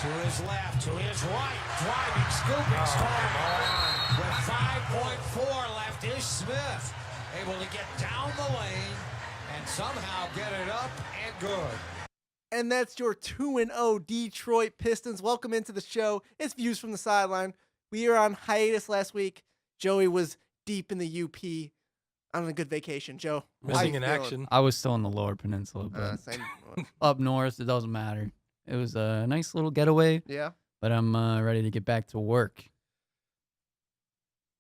To his left, to his right, driving, scooping, scoring. With 5.4 left, Ish Smith able to get down the lane and somehow get it up and good. And that's your 2-0 Detroit Pistons. Welcome into the show. It's Views from the Sideline. We were on hiatus last week. Joey was deep in the UP on a good vacation. Joe, missing in action. I was still in the Lower Peninsula, but up north, it doesn't matter. It was a nice little getaway. Yeah. But I'm ready to get back to work.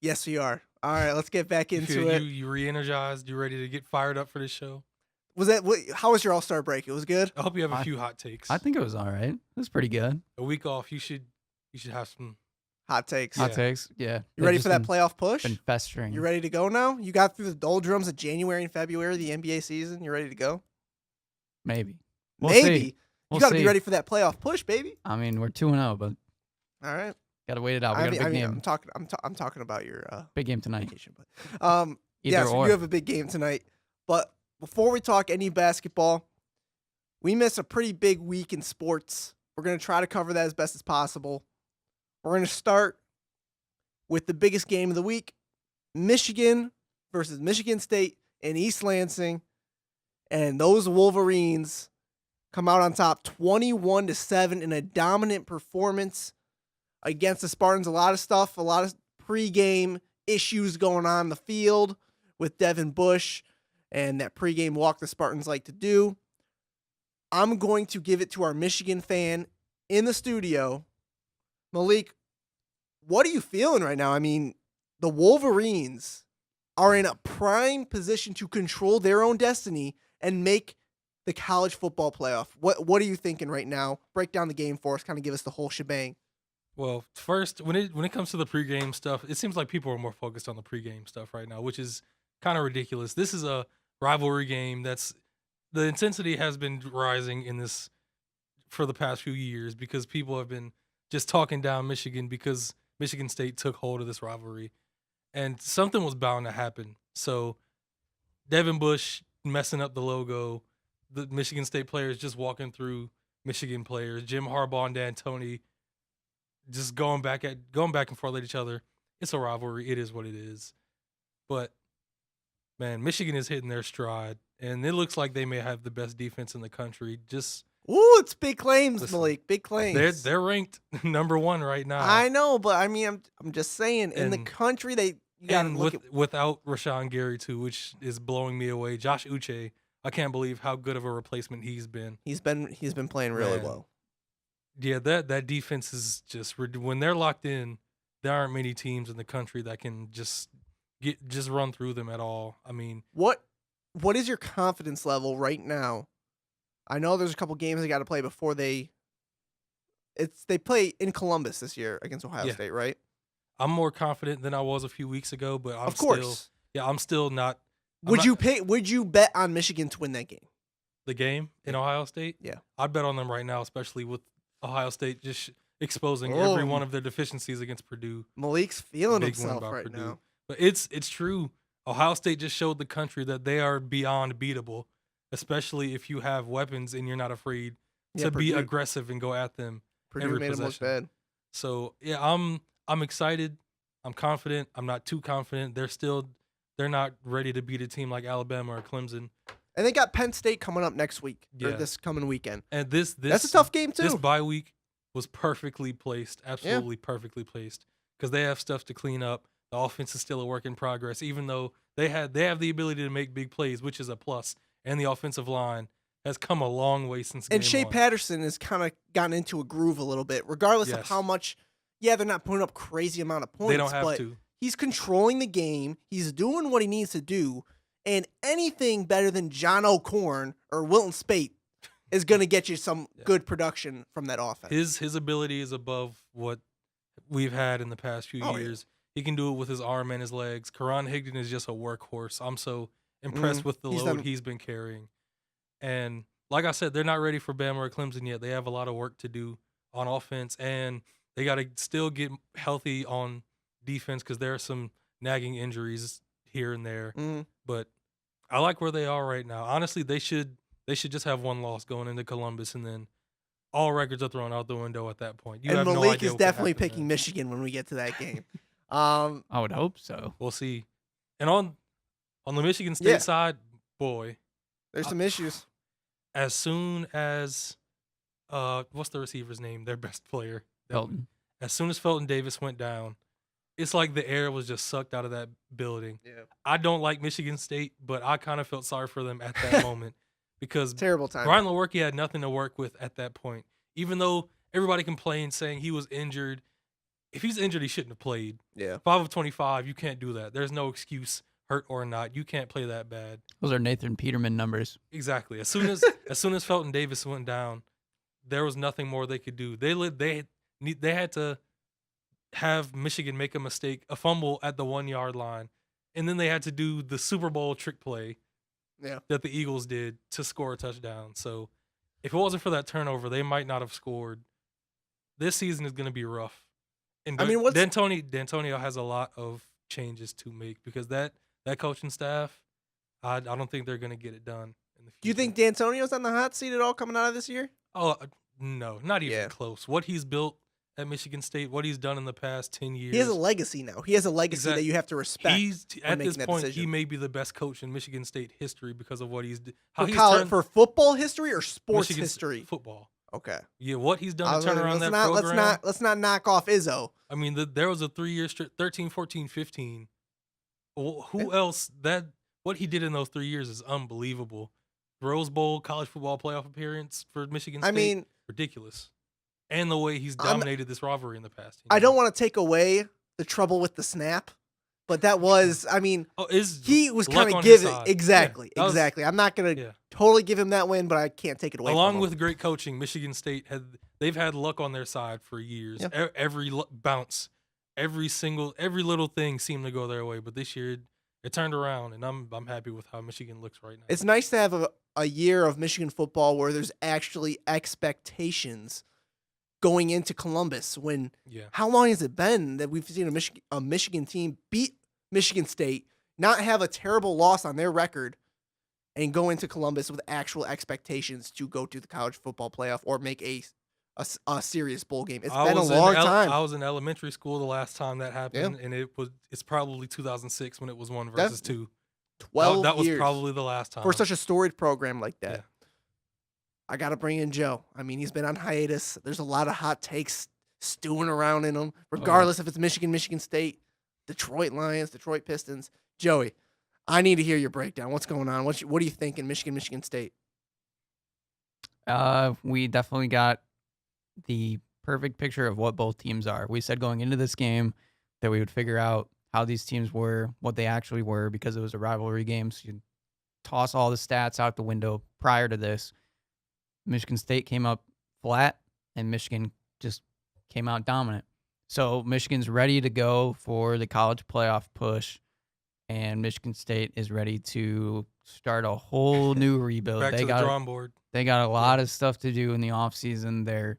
Yes, we are. All right, let's get back into it. You re-energized? You ready to get fired up for this show? How was your All-Star break? It was good? I hope you have a few hot takes. I think it was all right. It was pretty good. A week off, you should have some hot takes. Hot takes, yeah. You ready for that playoff push? Been festering. You ready to go now? You got through the doldrums of January and February of the NBA season. You ready to go? Maybe. Maybe. We'll you got to see. be ready for that playoff push, baby. I mean, we're 2-0, but all right. Got to wait it out. We got a big game. I'm talking about your big game tonight. Vacation, but yes, you have a big game tonight. But before we talk any basketball, we missed a pretty big week in sports. We're going to try to cover that as best as possible. We're going to start with the biggest game of the week, Michigan versus Michigan State in East Lansing. And those Wolverines come out on top 21-7 in a dominant performance against the Spartans. A lot of pregame issues going on in the field with Devin Bush and that pregame walk the Spartans like to do. I'm going to give it to our Michigan fan in the studio. Malik, what are you feeling right now? I mean, the Wolverines are in a prime position to control their own destiny and make the college football playoff. What are you thinking right now? Break down the game for us, kind of give us the whole shebang. Well, first, when it comes to the pregame stuff, it seems like people are more focused on the pregame stuff right now, which is kind of ridiculous. This is a rivalry game the intensity has been rising in this for the past few years because people have been just talking down Michigan because Michigan State took hold of this rivalry. And something was bound to happen. So Devin Bush messing up the logo, the Michigan State players just walking through Michigan players, Jim Harbaugh and D'Antoni just going back and forth at each other. It's a rivalry. It is what it is. But man, Michigan is hitting their stride, and it looks like they may have the best defense in the country. It's big claims, Malik. Big claims. They're ranked number 1 right now. I know, but I mean, I'm just saying, in the country, without Rashawn Gary too, which is blowing me away. Josh Uche, I can't believe how good of a replacement he's been. He's been playing really well. Yeah, that defense is just when they're locked in. There aren't many teams in the country that can just run through them at all. I mean, what is your confidence level right now? I know there's a couple games they got to play before they play in Columbus this year against Ohio State, right? I'm more confident than I was a few weeks ago, but I'm still not. Would you bet on Michigan to win that game? The game in Ohio State? Yeah. I'd bet on them right now, especially with Ohio State just exposing every one of their deficiencies against Purdue. Malik's feeling himself right now. But it's true. Ohio State just showed the country that they are beyond beatable, especially if you have weapons and you're not afraid to be aggressive and go at them. Purdue made them look bad. So yeah, I'm excited. I'm confident. I'm not too confident. They're not ready to beat a team like Alabama or Clemson. And they got Penn State coming up next week or this coming weekend. And that's a tough game too. This bye week was perfectly placed, absolutely perfectly placed, because they have stuff to clean up. The offense is still a work in progress, even though they have the ability to make big plays, which is a plus. And the offensive line has come a long way since game And Shea one. Patterson has kind of gotten into a groove a little bit, regardless of how much. Yeah, they're not putting up crazy amount of points. They don't have to. He's controlling the game. He's doing what he needs to do. And anything better than John O'Corn or Wilton Spate is going to get you some good production from that offense. His ability is above what we've had in the past few years. He can do it with his arm and his legs. Karan Higdon is just a workhorse. I'm so impressed with the load he's been carrying. And like I said, they're not ready for Bama or Clemson yet. They have a lot of work to do on offense, and they got to still get healthy on defense because there are some nagging injuries here and there. But I like where they are right now. Honestly, they should just have one loss going into Columbus, and then all records are thrown out the window at that point. You and have Malik no idea is what could definitely happen picking then. Michigan when we get to that game. I would hope so. We'll see. And on the Michigan State side, boy, there's some issues. As soon as what's the receiver's name? Their best player, Felton. As soon as Felton Davis went down, it's like the air was just sucked out of that building. Yeah. I don't like Michigan State, but I kind of felt sorry for them at that moment because terrible time. Brian Lewerke had nothing to work with at that point. Even though everybody complained saying he was injured, if he's injured, he shouldn't have played. Yeah. 5 of 25, you can't do that. There's no excuse, hurt or not. You can't play that bad. Those are Nathan Peterman numbers. Exactly. As soon as Felton Davis went down, there was nothing more they could do. They had to have Michigan make a mistake, a fumble at the 1 yard line, and then they had to do the Super Bowl trick play that the Eagles did to score a touchdown. So if it wasn't for that turnover, they might not have scored. This season is going to be rough. And D'Antonio has a lot of changes to make because that coaching staff, I don't think they're going to get it done in the future. Do you think D'Antonio's on the hot seat at all coming out of this year? Oh, no, not even close. What he's built at Michigan State, what he's done in the past 10 years. He has a legacy now. He has a legacy that you have to respect. At this point, he may be the best coach in Michigan State history because of what he's for football history or sports history? Football. Okay. Yeah, what he's done to turn around that program. Let's not knock off Izzo. I mean, there was a 3-year stretch, 13, 14, 15. Who else? What he did in those 3 years is unbelievable. Rose Bowl, college football playoff appearance for Michigan State. I mean, ridiculous. And the way he's dominated this rivalry in the past. I don't want to take away the trouble with the snap, but that was, I mean, he was kind of giving. Exactly. I'm not going to totally give him that win, but I can't take it away from him. Along with great coaching, Michigan State they've had luck on their side for years. Yep. Every bounce, every little thing seemed to go their way, but this year it turned around, and I'm happy with how Michigan looks right now. It's nice to have a year of Michigan football where there's actually expectations going into Columbus. How long has it been that we've seen a Michigan team beat Michigan State, not have a terrible loss on their record, and go into Columbus with actual expectations to go to the college football playoff or make a serious bowl game? It's been a long time. I was in elementary school the last time that happened, and it's probably 2006 when it was 1 versus 2. 12 years. That was probably the last time for such a storied program like that. Yeah. I got to bring in Joe. I mean, he's been on hiatus. There's a lot of hot takes stewing around in him, regardless if it's Michigan, Michigan State, Detroit Lions, Detroit Pistons. Joey, I need to hear your breakdown. What's going on? What do you think in Michigan, Michigan State? We definitely got the perfect picture of what both teams are. We said going into this game that we would figure out how these teams were, what they actually were, because it was a rivalry game. So you toss all the stats out the window prior to this. Michigan State came up flat, and Michigan just came out dominant. So Michigan's ready to go for the college playoff push, and Michigan State is ready to start a whole new rebuild. Back to the drawing board. They got a lot of stuff to do in the offseason. Their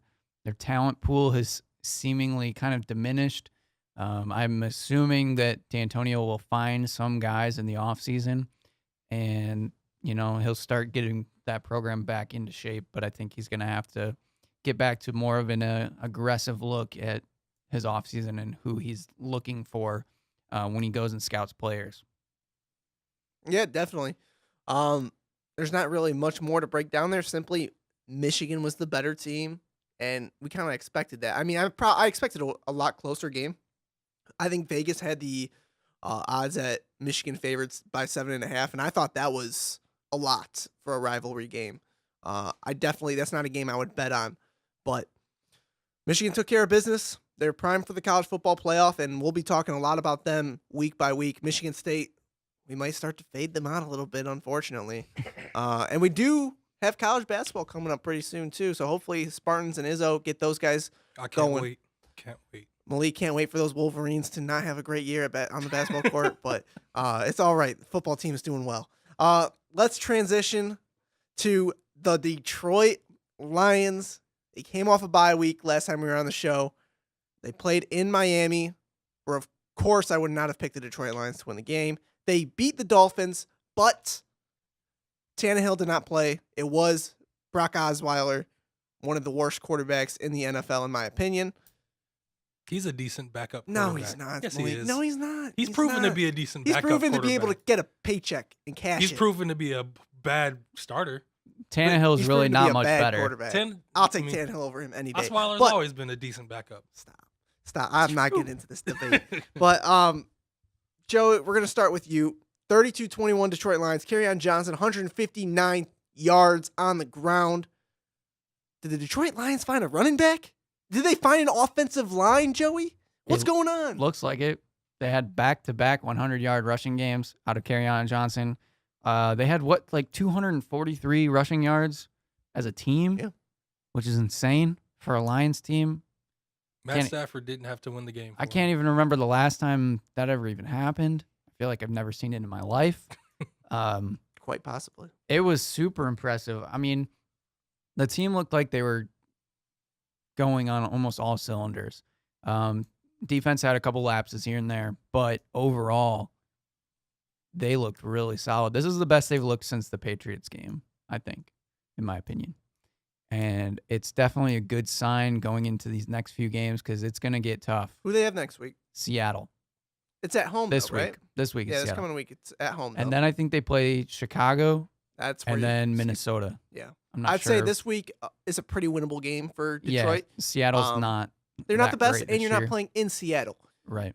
talent pool has seemingly kind of diminished. I'm assuming that D'Antonio will find some guys in the offseason, and he'll start getting that program back into shape. But I think he's going to have to get back to more of an aggressive look at his offseason and who he's looking for when he goes and scouts players. Yeah, definitely. There's not really much more to break down there. Simply, Michigan was the better team, and we kind of expected that. I mean, I expected a lot closer game. I think Vegas had the odds at Michigan favorites by 7.5, and I thought that was a lot for a rivalry game. That's not a game I would bet on, but Michigan took care of business. They're primed for the college football playoff, and we'll be talking a lot about them week by week. Michigan State, we might start to fade them out a little bit, unfortunately. And we do have college basketball coming up pretty soon, too. So hopefully Spartans and Izzo get those guys going. Can't wait. Malik can't wait for those Wolverines to not have a great year on the basketball court, but it's all right. The football team is doing well. Let's transition to the Detroit Lions. They came off a bye week last time we were on the show. They played in Miami, where, of course, I would not have picked the Detroit Lions to win the game. They beat the Dolphins, but Tannehill did not play. It was Brock Osweiler one of the worst quarterbacks in the NFL, in my opinion. He's a decent backup No, quarterback. he's not. Yes, Malik. he is. No, he's not. He's proven to be a decent He's backup proven to be able to quarterback. get a paycheck and cash He's it. proven to be a bad starter. Tannehill's He's really proven to be not a much bad better. quarterback. I'll take Tannehill over him any day. Osweiler's But- always been a decent backup. Stop. I'm not getting into this debate. But Joe, we're gonna start with you. 32-21 Detroit Lions. Kerryon Johnson, 159 yards on the ground. Did the Detroit Lions find a running back? Did they find an offensive line, Joey? What's going on? Looks like it. They had back-to-back 100-yard rushing games out of Kerryon Johnson. They had, 243 rushing yards as a team? Yeah. Which is insane for a Lions team. Matt Stafford didn't have to win the game. I can't even remember the last time that ever even happened. I feel like I've never seen it in my life. Quite possibly. It was super impressive. I mean, the team looked like they were going on almost all cylinders. Defense had a couple lapses here and there, but overall, they looked really solid. This is the best they've looked since the Patriots game, I think, in my opinion. And it's definitely a good sign going into these next few games because it's going to get tough. Who do they have next week? Seattle. It's at home This though, week. right? This week is Yeah, this Seattle. coming week it's at home. And though. then I think they play Chicago That's where and you then see- Minnesota. Yeah. I'm not I'd sure. say this week is a pretty winnable game for Detroit. Yeah, Seattle's not. They're not that the best, great and this you're not year. playing in Seattle. Right.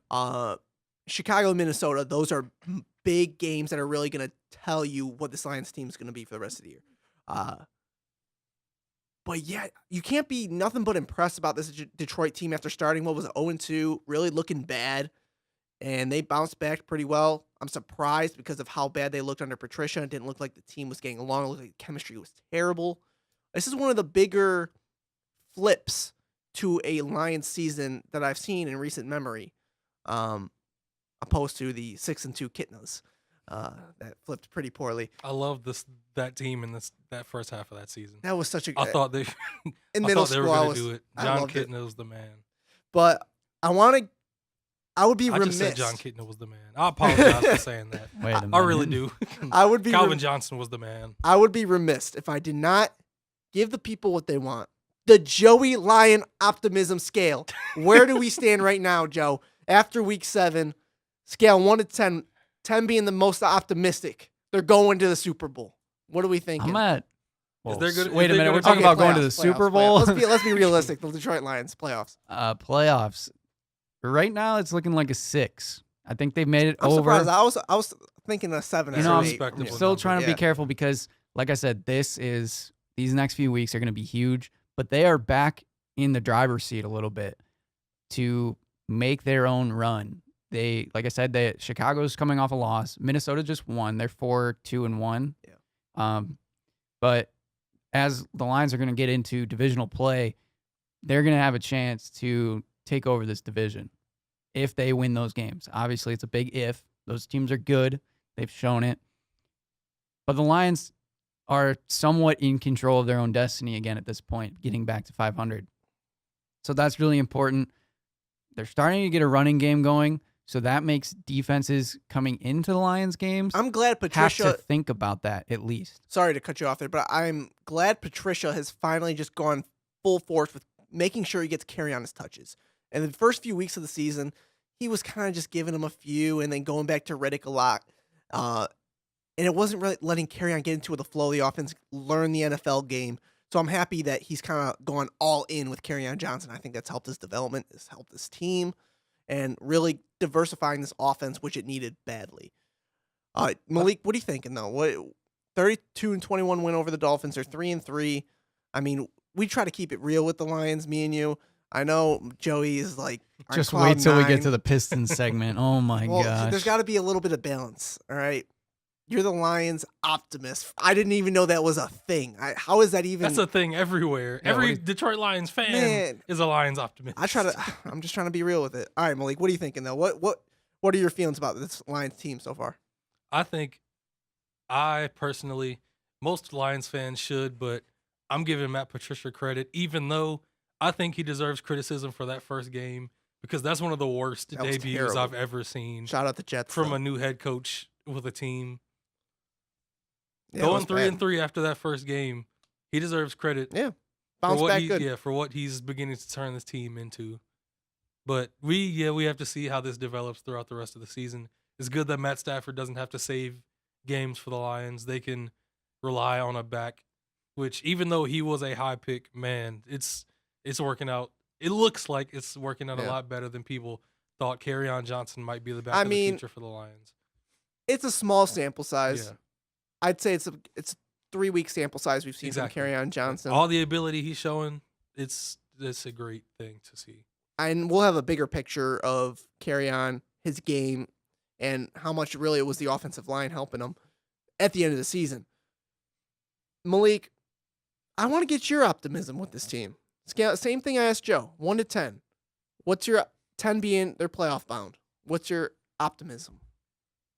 Chicago, Minnesota, those are big games that are really going to tell you what this Lions team is going to be for the rest of the year. But yeah, you can't be nothing but impressed about this Detroit team after starting what was 0-2, really looking bad, and they bounced back pretty well. I'm surprised because of how bad they looked under Patricia. It didn't look like the team was getting along. It looked like the chemistry was terrible. This is one of the bigger flips to a Lions season that I've seen in recent memory, opposed to the 6-2 Kitnas that flipped pretty poorly. I love that team in that first half of that season. That was such a I thought they in I middle thought they were school. going to do it. I John loved it. Kitna was the man. But I would be I remiss. just said John Kitna was the man. I apologize for saying that. Wait a minute. I really do. I would be Calvin Johnson was the man. I would be remiss if I did not give the people what they want. The Joey Lion optimism scale. Where do we stand right now, Joe? After week 7, scale 1 to 10, 10 being the most optimistic. They're going to the Super Bowl. What are we thinking? I'm at. Is there good- Wait is a there minute. good- We're talking Okay, about going to the playoffs, Super playoffs. Bowl. Let's be realistic. The Detroit Lions playoffs. Playoffs. Right now, it's looking like a 6. I think they've made it I'm over. surprised. I was thinking a 7. You or know, an I'm 8. respectable. still number. trying to be Yeah. careful because, like I said, these next few weeks are going to be huge. But they are back in the driver's seat a little bit to make their own run. They, like I said, Chicago's coming off a loss. Minnesota just won. They're 4-2-1. Yeah. But as the Lions are going to get into divisional play, they're going to have a chance to take over this division if they win those games. Obviously, it's a big if. Those teams are good. They've shown it. But the Lions are somewhat in control of their own destiny again at this point, getting back to 500. So that's really important. They're starting to get a running game going, so that makes defenses coming into the Lions games I'm glad have Patricia. to think about that at least. Sorry to cut you off there, but I'm glad Patricia has finally just gone full force with making sure he gets carry on his touches. And the first few weeks of the season, he was kind of just giving him a few and then going back to Riddick a lot. And it wasn't really letting carry on get into the flow of the offense, learn the NFL game. So I'm happy that he's kind of gone all in with Kerryon Johnson. I think that's helped his development, it's helped his team, and really diversifying this offense, which it needed badly. Malik, what are you thinking though? What 32-21 win over the Dolphins? They're 3-3. I mean, we try to keep it real with the Lions, me and you. I know Joey is like on Just cloud wait till we nine. get to the Pistons segment. Oh my Well, gosh. there's got to be a little bit of balance. All right, you're the Lions optimist. I didn't even know that was a thing. How is that even? That's a thing everywhere. Yeah, Every what do you- Detroit Lions fan Man. is a Lions optimist. I'm just trying to be real with it. All right, Malik, what are you thinking though? What are your feelings about this Lions team so far? I personally, most Lions fans should, but I'm giving Matt Patricia credit, even though I think he deserves criticism for that first game because that's one of the worst That was debuts terrible. I've ever seen Shout out the Jets from though. a new head coach with a team. Yeah, it was Going bad. 3-3 after that first game, he deserves credit. Yeah. bounce back good. Yeah, for what he's beginning to turn this team into. But we have to see how this develops throughout the rest of the season. It's good that Matt Stafford doesn't have to save games for the Lions. They can rely on a back, which even though he was a high pick, man, it's working out. It looks like it's working out a lot better than people thought. Kerryon Johnson might be the back of the future for the Lions. It's a small sample size. Yeah. I'd say it's a 3-week sample size we've seen from Kerryon Johnson. All the ability he's showing, it's a great thing to see. And we'll have a bigger picture of Kerryon, his game, and how much really it was the offensive line helping him at the end of the season. Malik, I want to get your optimism with this team. Same thing I asked Joe, 1 to 10. What's your 10 being they're playoff bound? What's your optimism?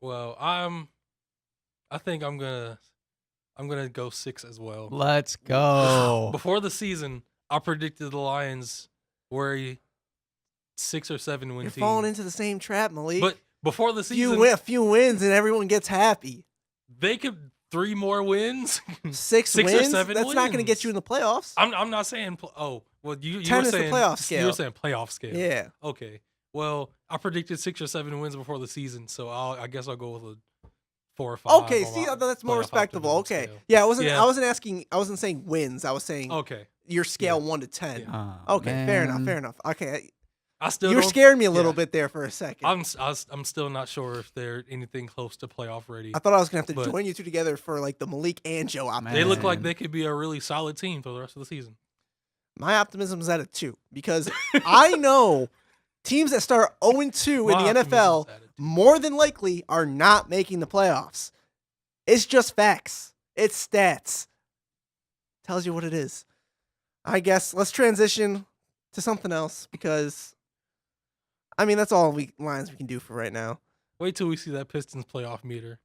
Well, I think I'm gonna go 6 as well. Let's go. Before the season, I predicted the Lions were a 6 or 7 win You're team. falling into the same trap, Malik. But before the season, a few wins and everyone gets happy. they could 3 more wins. 6 6 wins? or 7 That's not going to wins. get you in the playoffs. I'm not saying. You 10 were is the saying playoff scale. You were saying playoff scale. Yeah. Okay. Well, I predicted 6 or 7 wins before the season, so I guess I'll go with a 4 or 5. Okay, see, that's more playoff respectable. optimism Okay. scale. Yeah, I wasn't saying wins. I was saying Okay. your scale 1 to 10. Yeah. Okay, fair enough. Okay. I still You were don't- scaring me a little yeah. bit there for a second. I'm still not sure if they're anything close to playoff ready. I thought I was going to have to but- join you two together for like the Malik and Joe optimism. They look like Man. they could be a really solid team for the rest of the season. My optimism is at a 2 because I know teams that start 0-2 My in the NFL optimism's at a 2. more than likely are not making the playoffs. It's just facts. It's stats. Tells you what it is. I guess let's transition to something else because, that's all lines we can do for right now. Wait till we see that Pistons playoff meter.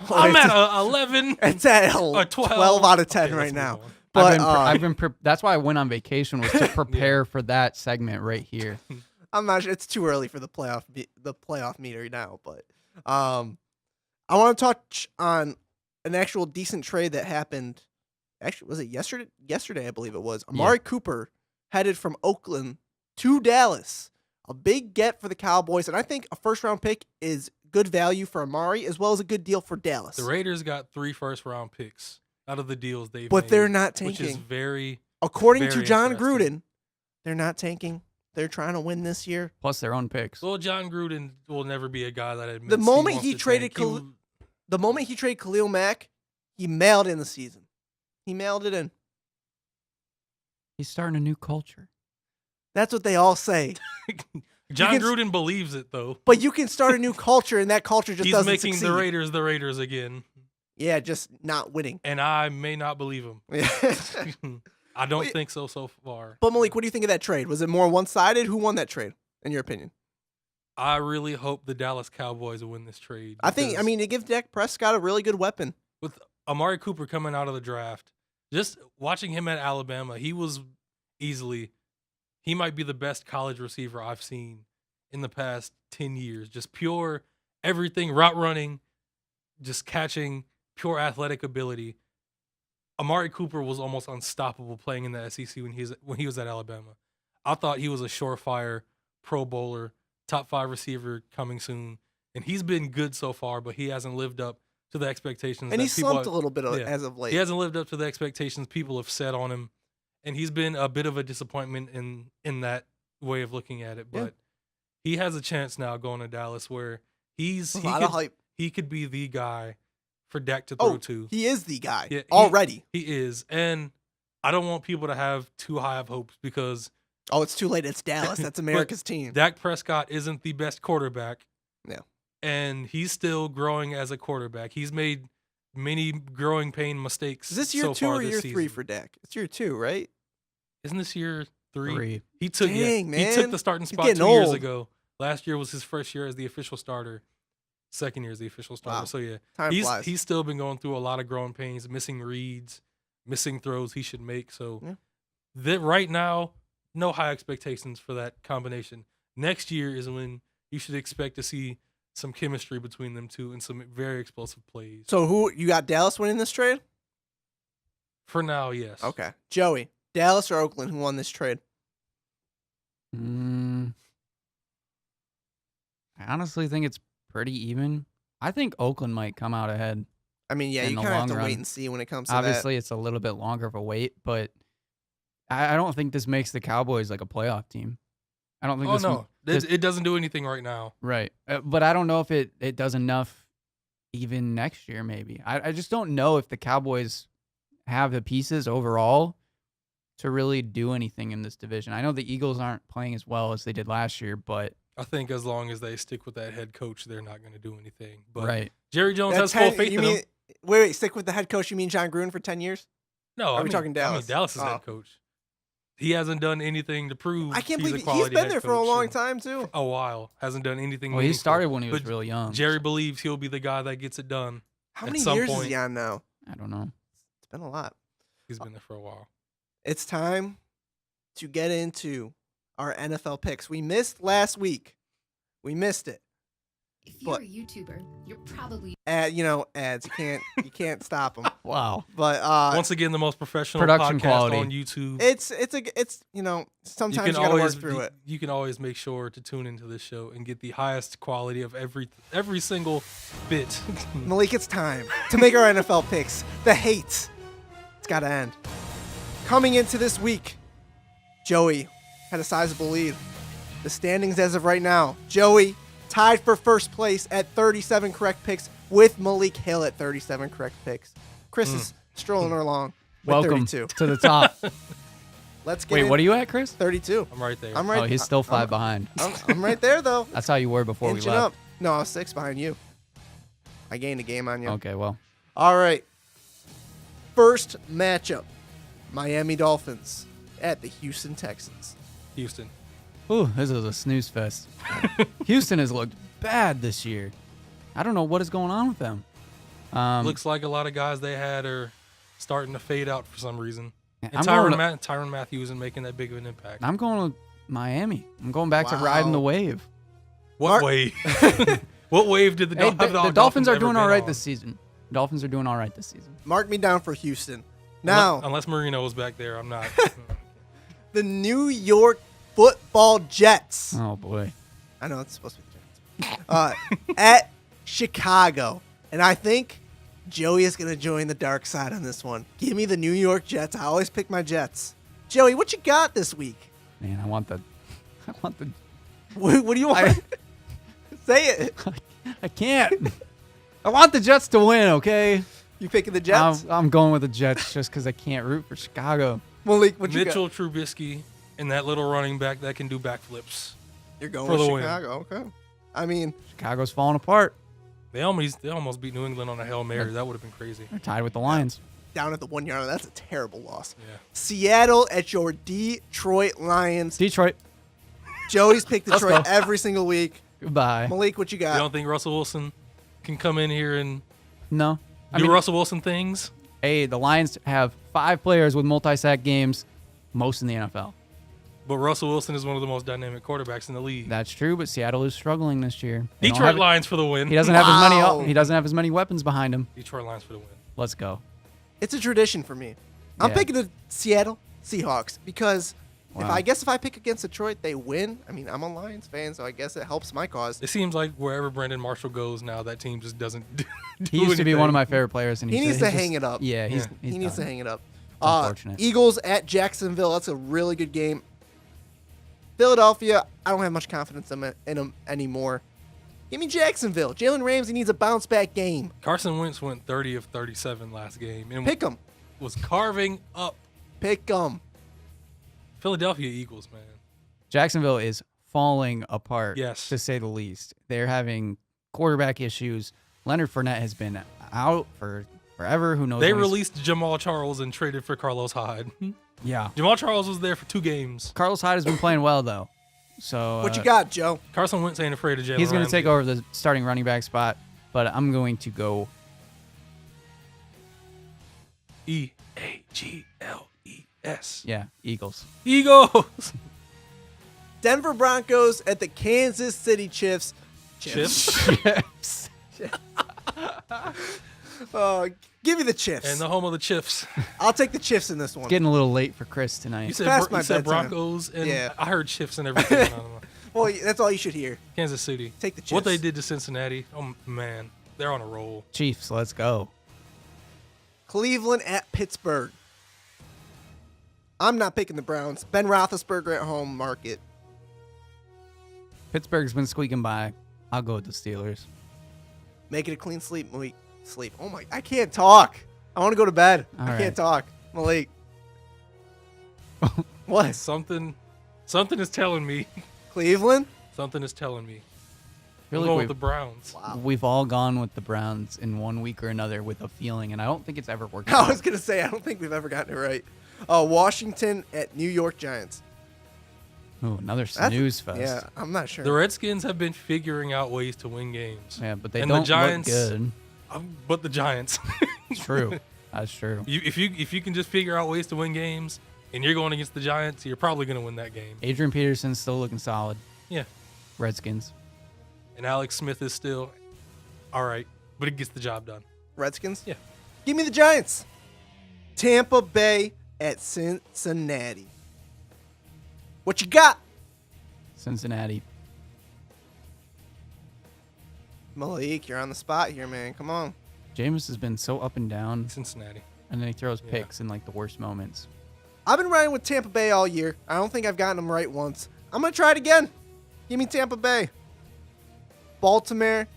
I'm at a 11. It's at or 12 out of 10 Okay, right let's now. move on. But That's why I went on vacation was to prepare for that segment right here. I'm not sure. It's too early for the playoff meter now, but I want to touch on an actual decent trade that happened. Actually, was it yesterday? Yesterday, I believe it was. Amari Cooper headed from Oakland to Dallas. A big get for the Cowboys, and I think a first-round pick is good value for Amari as well as a good deal for Dallas. The Raiders got 3 first-round picks out of the deals they've But made, they're not which is tanking. very, According very to John interesting. Gruden, they're not tanking. They're trying to win this year. Plus their own picks. well, John Gruden will never be a guy that admits The moment wants he to traded tank. The moment he traded Khalil Mack, he mailed in the season. He mailed it in. He's starting a new culture. That's what they all say. John can- Gruden believes it though. But you can start a new culture, and that culture just He's doesn't making succeed. the Raiders again, Yeah, just not winning. and I may not believe him. I don't Wait. think so far. But Malik, what do you think of that trade? Was it more one-sided? Who won that trade, in your opinion? I really hope the Dallas Cowboys will win this trade. I think, because it gives Dak Prescott a really good weapon. with Amari Cooper coming out of the draft, just watching him at Alabama, he might be the best college receiver I've seen in the past 10 years. Just pure everything, route running, just catching, pure athletic ability. Amari Cooper was almost unstoppable playing in the SEC when he was at Alabama. I thought he was a surefire Pro Bowler, top 5 receiver coming soon, and he's been good so far, but he hasn't lived up to the expectations. And that he slumped people, a little bit yeah. as of late. He hasn't lived up to the expectations people have set on him, and he's been a bit of a disappointment in that way of looking at it. But he has a chance now going to Dallas where he could be the guy for Dak to throw to. He is the guy Yeah, already. He is, and I don't want people to have too high of hopes because Oh, it's too late. It's Dallas. That's America's team. Dak Prescott isn't the best quarterback. No. And he's still growing as a quarterback. He's made many growing pain mistakes. Is this year so 2 far or this year season. 3 for Dak? It's year 2, right? Isn't this year 3? 3. He took Dang, he took man. the starting He's spot 2 getting years old. ago. Last year was his first year as the official starter. Second year as the official starter. Wow. So yeah, Time flies. he's still been going through a lot of growing pains, missing reads, missing throws he should make. So right now, no high expectations for that combination. Next year is when you should expect to see some chemistry between them two and some very explosive plays. So who you got Dallas winning this trade? For now, yes. Okay. Joey, Dallas or Oakland, who won this trade? I honestly think it's pretty even. I think Oakland might come out ahead. I mean, yeah, in you the kind of have long to run. wait and see when it comes to Obviously, that. it's a little bit longer of a wait, but I don't think this makes the Cowboys like a playoff team. I don't think Oh this. no, it doesn't do anything right now. Right. But I don't know if it does enough even next year, maybe. I just don't know if the Cowboys have the pieces overall to really do anything in this division. I know the Eagles aren't playing as well as they did last year, but I think as long as they stick with that head coach, they're not going to do anything. But right. Jerry Jones That's has full faith you in mean, him. wait, stick with the head coach. You mean John Gruden for 10 years? No, Are we talking Dallas? I mean, Dallas's Oh. head coach. He hasn't done anything to prove. I can't he's believe a quality he's been head there for a coach long in time, too. A while. Hasn't done anything. Well, he meaningful. started when he was But real young. Jerry believes he'll be the guy that gets it done. How at many some years is point. he on now? I don't know. It's been a lot. He's been there for a while. It's time to get into our NFL picks. We missed last week. We missed it. If you're But- a YouTuber, you're probably Ads. You can't stop them. Wow. But Once again, the most professional Production podcast quality. on YouTube. it's sometimes you gotta work through it. You can always make sure to tune into this show and get the highest quality of every single bit. Malik, it's time to make our NFL picks. The hate, it's got to end. Coming into this week, Joey had a sizable lead. The standings as of right now, Joey tied for first place at 37 correct picks with Malik Hill at 37 correct picks. Chris is strolling along with Welcome 32. to the top. Let's get Wait, in. what are you at, Chris? 32. I'm right there. I'm right. Oh, he's still 5 I'm- behind. I'm right there, though. That's how you were before we Inching left. up. No, I was 6 behind you. I gained a game on you. Okay, well. All right. First matchup, Miami Dolphins at the Houston Texans. Houston. Ooh, this is a snooze fest. Houston has looked bad this year. I don't know what is going on with them. Looks like a lot of guys they had are starting to fade out for some reason. And I'm going to- Tyrann Mathieu isn't making that big of an impact. I'm going with Miami. I'm going back to riding the Wow. wave. What wave? What wave did the Hey, Dolphins? the Dolphins are ever doing been all right on? this season. Dolphins are doing all right this season. Mark me down for Houston. Now, Unless Marino was back there, I'm not. the New York Football Jets. Oh boy. I know it's supposed to be the Jets. At Chicago. And I think Joey is going to join the dark side on this one. Give me the New York Jets. I always pick my Jets. Joey, what you got this week? Man, I want the What do you want? Say it. I can't. I want the Jets to win, okay? You picking the Jets? I'm going with the Jets just because I can't root for Chicago. Malik, what you got? Mitchell Trubisky and that little running back that can do backflips. You're going for with the win. Chicago. Okay. I mean, Chicago's falling apart. They almost beat New England on a Hail Mary. That would have been crazy. They're tied with the Lions. down at the 1 yard line. That's a terrible loss. Yeah. Seattle at your Detroit Lions. Detroit. Joey's picked Let's Detroit go. every single week. Goodbye. Malik, what you You got? don't think Russell Wilson can come in here and No. do Russell Wilson things? Hey, the Lions have 5 players with multi-sack games, most in the NFL. But Russell Wilson is one of the most dynamic quarterbacks in the league. That's true, but Seattle is struggling this year. They don't Detroit have- Lions for the win. He doesn't have Wow. he doesn't have as many weapons behind him. Detroit Lions for the win. Let's go. It's a tradition for me. I'm Yeah. picking the Seattle Seahawks because Wow. if I pick against Detroit, they win. I mean, I'm a Lions fan, so I guess it helps my cause. It seems like wherever Brandon Marshall goes now, that team just doesn't do He used to be anything. one of my favorite players, and He needs he's to just- hang it up. Yeah, he's He needs to done. hang it up. unfortunate. Eagles at Jacksonville. That's a really good game. Philadelphia, I don't have much confidence in them anymore. Give me Jacksonville. Jalen Ramsey needs a bounce back game. Carson Wentz went 30 of 37 last game and Pick them. was carving up Pick them. Philadelphia Eagles, man. Jacksonville is falling apart, Yes. to say the least. They're having quarterback issues. Leonard Fournette has been out for forever. Who knows? They when he's- released Jamal Charles and traded for Carlos Hyde. Yeah. Jamal Charles was there for 2 games. Carlos Hyde has been playing well, though. So What you got, Joe? Carson Wentz ain't afraid of Jalen he's going to Ramsey. take over the starting running back spot, but I'm going to go Eagles. Yeah, Eagles. Eagles. Denver Broncos at the Kansas City Chiefs. Chips. Chips. Give me the Chiefs. And the home of the Chiefs. I'll take the Chiefs in this one. It's getting a little late for Chris tonight. You Past my said bedtime. Broncos, and Yeah. I heard Chiefs and everything. I don't know. Well, that's all you should hear. Kansas City. Take the Chiefs. What they did to Cincinnati, oh man, they're on a roll. Chiefs, let's go. Cleveland at Pittsburgh. I'm not picking the Browns. Ben Roethlisberger at home, market. Pittsburgh's been squeaking by. I'll go with the Steelers. Make it a clean sleep, Malik. Sleep. Oh my, I can't talk. I want to go to bed. All I right. can't talk. Malik. What? Something is telling me. Cleveland? Something is telling me. I feel I'm like going with the Browns. Wow. we've all gone with the Browns in one week or another with a feeling, and I don't think it's ever worked I out. was going to say, I don't think we've ever gotten it right. Washington at New York Giants. Ooh, another snooze fest. Yeah, I'm not sure. The Redskins have been figuring out ways to win games. Yeah, but they And don't the Giants, look good. But the Giants. True. That's true. If you can just figure out ways to win games, and you're going against the Giants, you're probably going to win that game. Adrian Peterson's still looking solid. Yeah. Redskins. And Alex Smith is still all right, but it gets the job done. Redskins? Yeah. Give me the Giants. Tampa Bay at Cincinnati. What you got? Cincinnati. Malik, you're on the spot here, man. Come on. Jameis has been so up and down, Cincinnati. and then he throws Yeah. picks in like the worst moments. I've been riding with Tampa Bay all year. I don't think I've gotten them right once. I'm going to try it again. Give me Tampa Bay. Baltimore.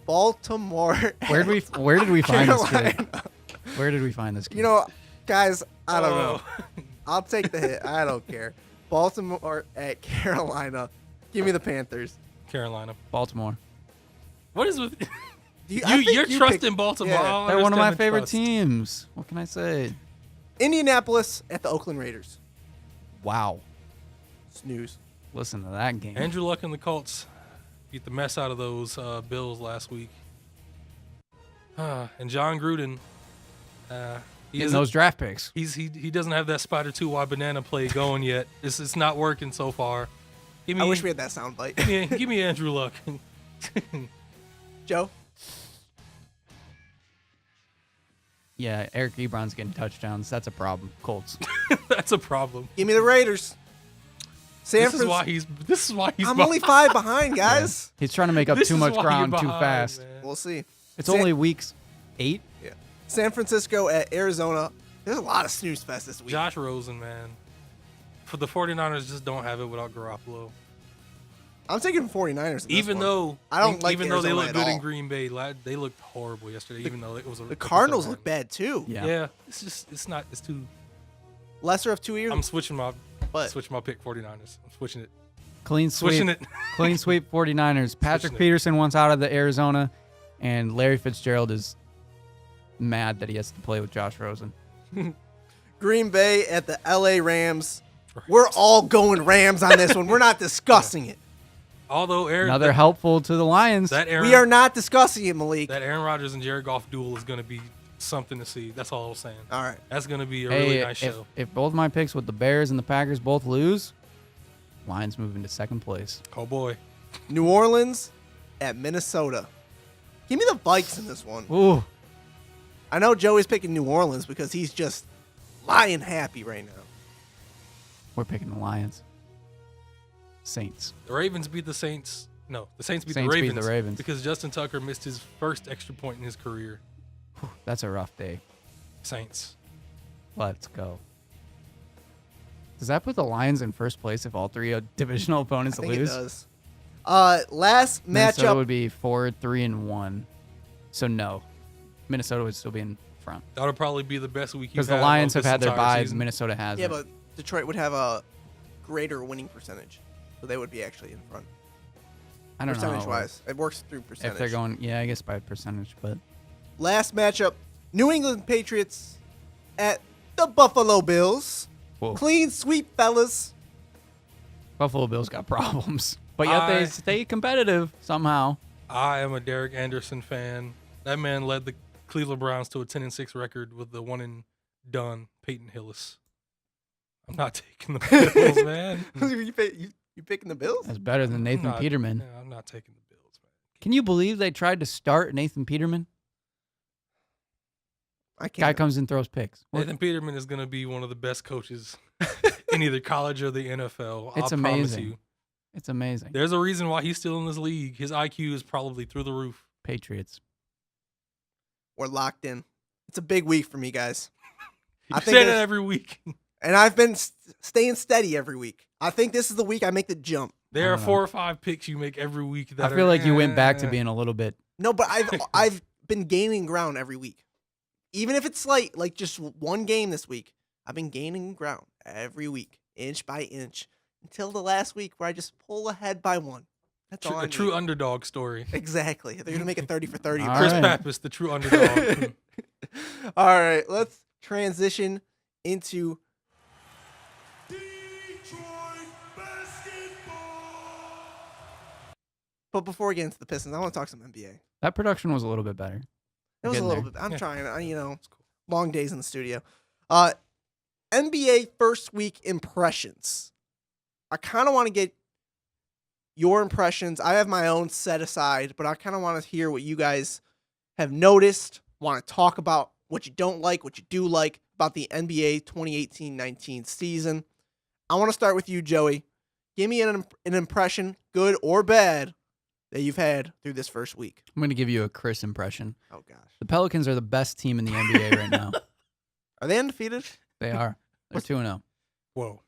Baltimore. Where did we find this Carolina. kid? Where did we find this kid? You know, guys, I don't know. Oh. I'll take the hit. I don't care. Baltimore at Carolina. Give me the Panthers. Carolina. Baltimore. What is with I think you're you trusting picked- Baltimore? yeah. I don't They're one of my understand the favorite trust. teams. What can I say? Indianapolis at the Oakland Raiders. Wow. Snooze. Listen to that game. Andrew Luck and the Colts beat the mess out of those Bills last week. And John Gruden, he Getting isn't- those draft picks. he doesn't have that Spider 2 wide banana play going yet. It's not working so far. I wish we had that sound bite. give me Andrew Luck. Joe? Yeah, Eric Ebron's getting touchdowns. That's a problem. Colts. That's a problem. Give me the Raiders. This is why he's I'm behind. only 5 behind, guys. He's trying to make up This too is much why ground you're too behind, fast. man. We'll see. It's only weeks 8. Yeah. San Francisco at Arizona. There's a lot of snooze fest this week. Josh Rosen, man. For the 49ers just don't have it without Garoppolo. I'm taking 49ers. in this Even one. though I don't like even though they Arizona look at good all. in Green Bay, they looked horrible yesterday. Even though it was the Cardinals look bad too. Yeah. Yeah, it's too. Lesser of 2 years. I'm switching my But- pick 49ers. I'm switching it. Clean Switching sweep. it. Clean sweep 49ers. Patrick Switching it. Peterson wants out of the Arizona, and Larry Fitzgerald is mad that he has to play with Josh Rosen. Green Bay at the LA Rams. We're all going Rams on this one. We're not discussing it. Although Another helpful to the Lions. We are not discussing it, Malik. that Aaron Rodgers and Jared Goff duel is going to be something to see. That's all I'm saying. All right. That's going to be a Hey, really nice if, show. if both my picks with the Bears and the Packers both lose, Lions move into second place. Oh boy. New Orleans at Minnesota. Give me the Vikes in this one. Ooh, I know Joey's picking New Orleans because he's just lying happy right now. we're picking the Lions. Saints. The Ravens beat the Saints. No, the Saints beat Saints the beat Ravens. the Ravens. Because Justin Tucker missed his first extra point in his career. That's a rough day. Saints. Let's go. Does that put the Lions in first place if all three divisional opponents I think lose? it does. Last Minnesota matchup. would be 4-3-1. So no, Minnesota would still be in front That would probably be the best week because you've the had Lions of have had this their entire buys. season. Minnesota hasn't. Yeah, but Detroit would have a greater winning percentage. So they would be actually in front. I don't know how it works. Percentage-wise. It works through percentage. If they're going, yeah, I guess by percentage, but Last matchup. New England Patriots at the Buffalo Bills. whoa. Clean sweep, fellas. Buffalo Bills got problems, but yet they stay competitive somehow. I am a Derek Anderson fan. That man led the Cleveland Browns to a 10-6 record with the one and done Peyton Hillis. I'm not taking the Bills, man. You picking the Bills? That's better than Nathan I'm not- Peterman. Yeah, I'm not taking the Bills, man. Can you believe they tried to start Nathan Peterman? I can't. Guy comes and throws picks. Nathan Peterman is going to be one of the best coaches in either college or the NFL. It's I promise amazing. you. It's amazing. There's a reason why he's still in this league. His IQ is probably through the roof. Patriots. We're locked in. It's a big week for me, guys. You say that every week. And I've been staying steady every week. I think this is the week I make the jump. There are 4 or 5 picks you make every week. I feel like you went back to being a little bit. No, but I've been gaining ground every week. Even if it's slight, like just one game this week, I've been gaining ground every week, inch by inch, until the last week where I just pull ahead by one. That's all I need. A true underdog story. Exactly. They're going to make it 30 for 30. Chris Pappas, the true underdog. All right, let's transition into Detroit basketball. But before we get into the Pistons, I want to talk some NBA. That production was a little bit better. It was a little bit. I'm trying. Long days in the studio. NBA first week impressions. I kind of want to get your impressions. I have my own set aside, but I kind of want to hear what you guys have noticed, want to talk about what you don't like, what you do like about the NBA 2018-19 season. I want to start with you, Joey. Give me an impression, good or bad, that you've had through this first week. I'm going to give you a Chris impression. Oh, gosh. The Pelicans are the best team in the NBA right now. Are they undefeated? They are. They're 2-0. Whoa.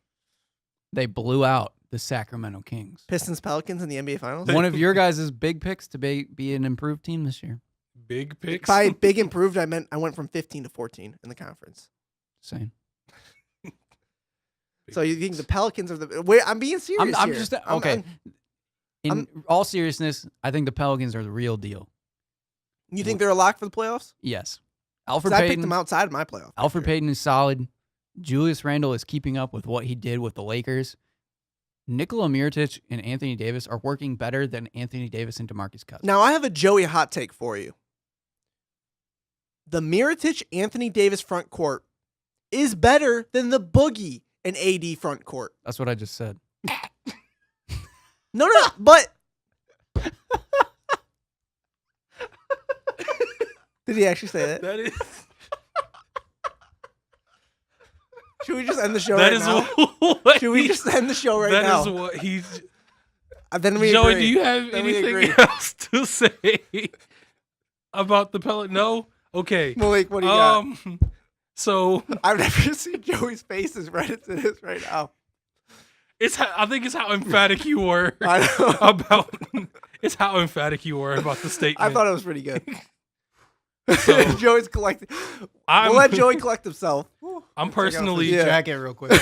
They blew out the Sacramento Kings. Pistons, Pelicans in the NBA Finals? One of your guys' big picks to be an improved team this year. Big picks? By big improved, I meant I went from 15 to 14 in the conference. Same. So you think the Pelicans are the... Wait, I'm being serious I'm here. just... Okay. In all seriousness, I think the Pelicans are the real deal. You think they're a lock for the playoffs? Yes. Alfred I Payton, picked them outside of my playoff. Alfred Payton is solid. Julius Randle is keeping up with what he did with the Lakers. Nikola Mirotic and Anthony Davis are working better than Anthony Davis and DeMarcus Cousins. Now, I have a Joey hot take for you. The Mirotic-Anthony Davis front court is better than the Boogie and AD front court. That's what I just said. No, but... Did he actually say that? That is... Should we just end the show right now? Should we just end the show right now? That is what he's... Then we Joey, agree. do you have anything else to say about the Pelicans? No? Okay. Malik, what do you got? So... I've never seen Joey's face as red as it is right now. I think it's how emphatic you were about... It's how emphatic you were about the statement. I thought it was pretty good. So, Joey's collecting. We'll let Joey collect himself. I'm personally... Jacket real quick.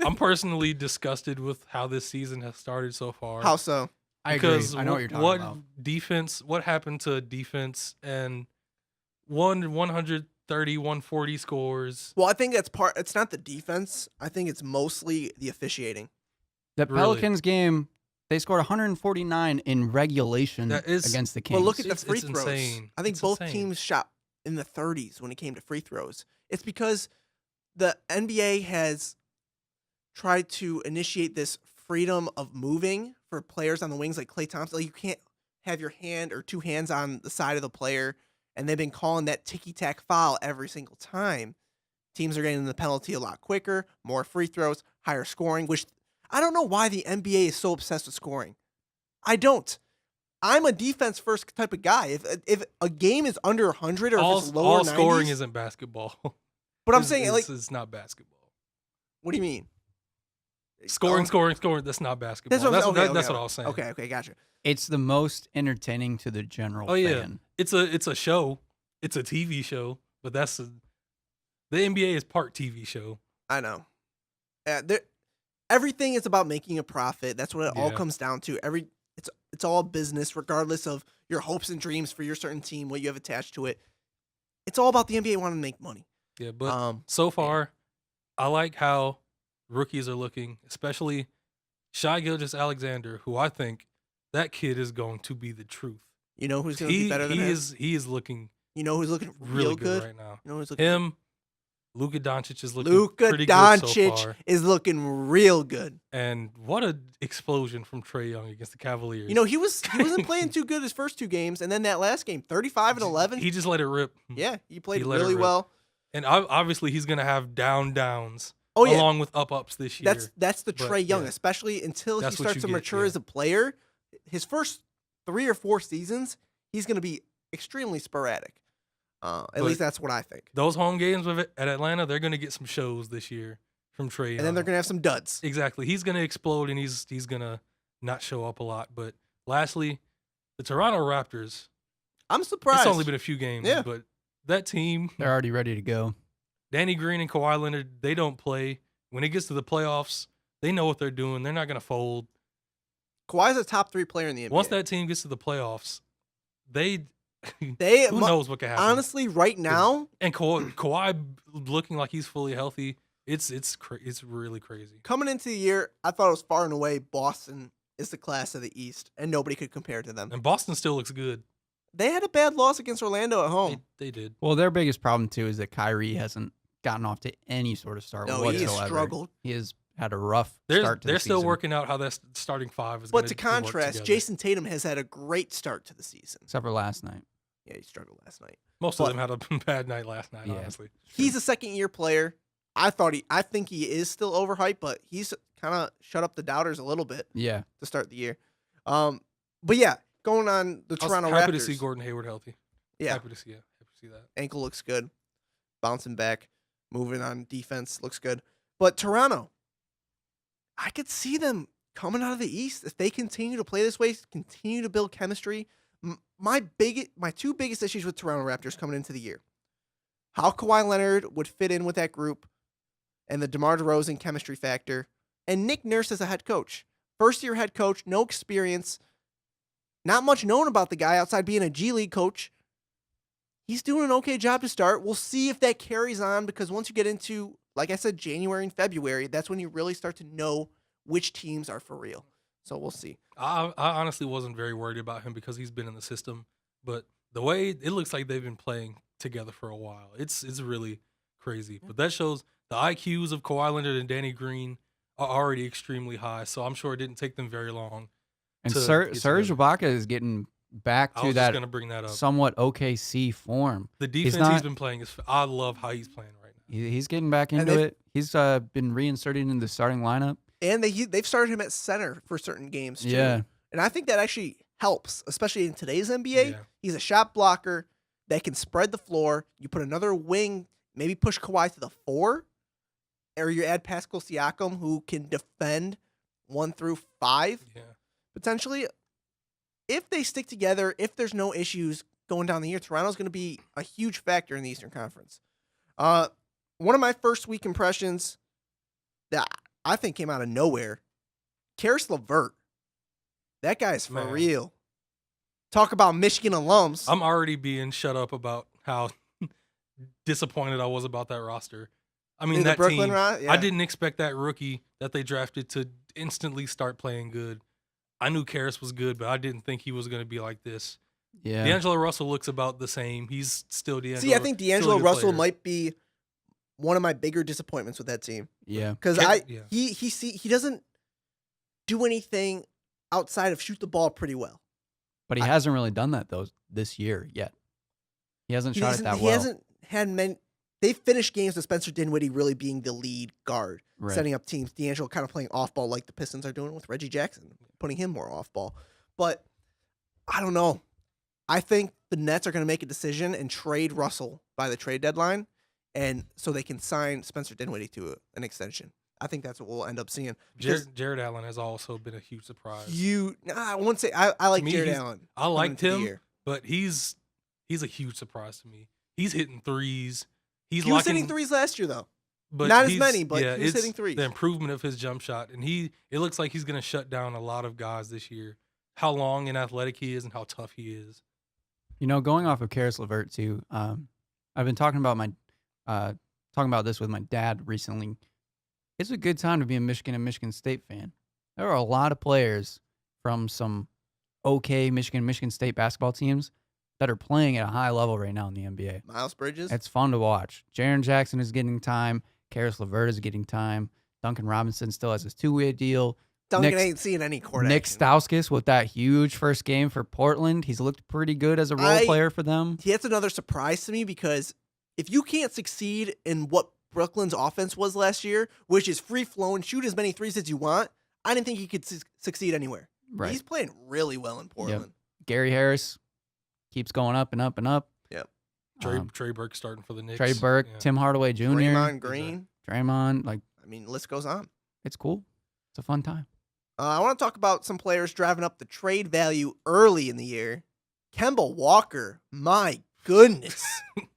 I'm personally disgusted with how this season has started so far. How so? I agree. Because I know what you're talking about. Defense, what happened to defense and 130, 140 scores? Well, I think it's not the defense. I think it's mostly the officiating. The Pelicans game, they scored 149 in regulation against the Kings. Well, look at the free throws. Insane. I think both teams shot in the 30s when it came to free throws. It's because the NBA has tried to initiate this freedom of moving for players on the wings like Klay Thompson. Like, you can't have your hand or two hands on the side of the player, and they've been calling that ticky-tack foul every single time. Teams are getting the penalty a lot quicker, more free throws, higher scoring, which I don't know why the NBA is so obsessed with scoring. I don't. I'm a defense-first type of guy. If a game is under 100 or if it's lower 90s... All scoring isn't basketball. But I'm saying, like... It's not basketball. What do you mean? Scoring. That's not basketball. That's what I was saying. Okay, gotcha. It's the most entertaining to the general fan. It's a show. It's a TV show, but the NBA is part TV show. I know. Everything is about making a profit. That's what it all comes down to. It's all business, regardless of your hopes and dreams for your certain team, what you have attached to it. It's all about the NBA wanting to make money. Yeah, but so far, I like how rookies are looking, especially Shai Gilgeous-Alexander, who I think that kid is going to be the truth. You know who's going to be better than him? He is looking. You know who's looking really good right now. You know who's looking him, Luka Doncic is looking pretty good so far. is looking real good. And what an explosion from Trae Young against the Cavaliers. You know, he wasn't playing too good his first 2 games, and then that last game, 35 and 11. He just let it rip. Yeah, he played really well. And obviously, he's going to have downs yeah. along with ups this year. That's the Trae Young, especially until he starts to mature as a player. His first 3 or 4 seasons, he's going to be extremely sporadic. At least that's what I think. Those home games at Atlanta, they're going to get some shows this year from Trae Young. And then they're going to have some duds. Exactly. He's going to explode, and he's going to not show up a lot. But lastly, the Toronto Raptors. I'm surprised. It's only been a few games, but that team. They're already ready to go. Danny Green and Kawhi Leonard, they don't play. When it gets to the playoffs, they know what they're doing. They're not going to fold. Kawhi's a top 3 player in the NBA. Once that team gets to the playoffs, who knows what can happen. Honestly, right now. And Kawhi looking like he's fully healthy, it's really crazy. Coming into the year, I thought it was far and away Boston is the class of the East, and nobody could compare to them. And Boston still looks good. They had a bad loss against Orlando at home. They did. Well, their biggest problem, too, is that Kyrie hasn't gotten off to any sort of start whatsoever. He has struggled. He has had a rough start to the season. They're still working out how that starting 5 is going to work. But to contrast, Jason Tatum has had a great start to the season. Except for last night. Yeah, he struggled last night. Most of them had a bad night last night, honestly. He's a second-year player. I think he is still overhyped, but he's kind of shut up the doubters a little bit. Yeah. To start the year. But yeah, going on the Toronto Raptors. Happy to see Gordon Hayward healthy. Yeah. Happy to see that. Ankle looks good. Bouncing back. Moving on defense looks good. But Toronto, I could see them coming out of the East if they continue to play this way, continue to build chemistry. My 2 biggest issues with Toronto Raptors coming into the year: how Kawhi Leonard would fit in with that group, and the DeMar DeRozan chemistry factor, and Nick Nurse as a head coach. First-year head coach, no experience, not much known about the guy outside being a G League coach. He's doing an okay job to start. We'll see if that carries on, because once you get into, like I said, January and February, that's when you really start to know which teams are for real. So we'll see. I honestly wasn't very worried about him because he's been in the system, but the way it looks like they've been playing together for a while, it's really crazy. But that shows the IQs of Kawhi Leonard and Danny Green are already extremely high, so I'm sure it didn't take them very long. And Serge Ibaka is getting back to that, bring that up. Somewhat OKC form. The defense he's been playing I love how he's playing right now. He's getting back into it. He's been reinserted into the starting lineup. And they've started him at center for certain games, too. Yeah. And I think that actually helps, especially in today's NBA. Yeah. He's a shot blocker that can spread the floor. You put another wing, maybe push Kawhi to the 4, or you add Pascal Siakam, who can defend 1 through 5, potentially. If they stick together, if there's no issues going down the year, Toronto's going to be a huge factor in the Eastern Conference. One of my first week impressions that I think came out of nowhere, Karis LeVert. That guy's for real. Talk about Michigan alums. I'm already being shut up about how disappointed I was about that roster. I mean, that Brooklyn team, I didn't expect that rookie that they drafted to instantly start playing good. I knew Karis was good, but I didn't think he was going to be like this. Yeah. D'Angelo Russell looks about the same. He's still D'Angelo. See, I think D'Angelo Russell might be one of my bigger disappointments with that team. Yeah. Because he doesn't do anything outside of shoot the ball pretty well. But he hasn't really done that this year yet. He hasn't shot it that well. He hasn't had many. They've finished games with Spencer Dinwiddie really being the lead guard, setting up teams. D'Angelo kind of playing off ball like the Pistons are doing with Reggie Jackson, putting him more off ball. But I don't know. I think the Nets are going to make a decision and trade Russell by the trade deadline, and so they can sign Spencer Dinwiddie to an extension. I think that's what we'll end up seeing. Jared Allen has also been a huge surprise. I won't say I like Jared Allen. I liked him, but he's a huge surprise to me. He's hitting threes. He was hitting threes last year, though. But not as many, but he was hitting threes. The improvement of his jump shot, and it looks like he's going to shut down a lot of guys this year. How long and athletic he is and how tough he is. You know, going off of Karis LeVert, too, I've been talking about this with my dad recently. It's a good time to be a Michigan and Michigan State fan. There are a lot of players from some okay Michigan State basketball teams that are playing at a high level right now in the NBA. Miles Bridges. It's fun to watch. Jaren Jackson is getting time. Karis LeVert is getting time. Duncan Robinson still has his 2-way deal. Duncan ain't seeing any court Nick action. Stauskas with that huge first game for Portland. He's looked pretty good as a role player for them. That's another surprise to me because if you can't succeed in what Brooklyn's offense was last year, which is free-flowing, shoot as many threes as you want, I didn't think he could succeed anywhere. Right. He's playing really well in Portland. Yep. Gary Harris keeps going up and up and up. Yep. Trey Burke starting for the Knicks. Trey Burke, Yeah. Tim Hardaway Jr. Draymond Green. Draymond, I mean, the list goes on. it's cool. It's a fun time. I want to talk about some players driving up the trade value early in the year. Kemba Walker, my goodness.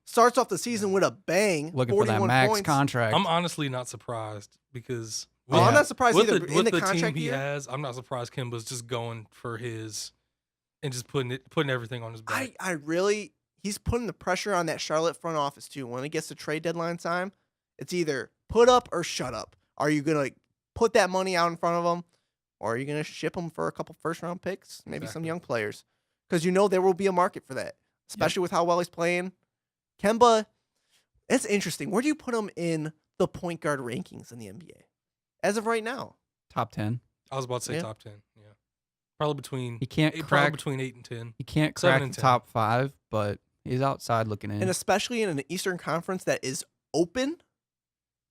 Starts off the season with a bang. Looking for that 41 max points. contract. I'm honestly not surprised because I'm not surprised with either. the, In with the the team contract he year, has, I'm not surprised Kimba's just going for his and just putting everything on his back. he's putting the pressure on that Charlotte front office too. When it gets to trade deadline time, it's either put up or shut up. Are you going to put that money out in front of them, or are you going to ship them for a couple first-round picks, maybe some young players? Because there will be a market for that, especially with how well he's playing. Kemba, it's interesting. Where do you put him in the point guard rankings in the NBA as of right now? Top 10. I was about to say Yeah. top 10. Yeah, probably between He can't probably crack. between 8 and 10. He can't 7 crack and the 10. top 5, but he's outside looking in. And especially in an Eastern Conference that is open,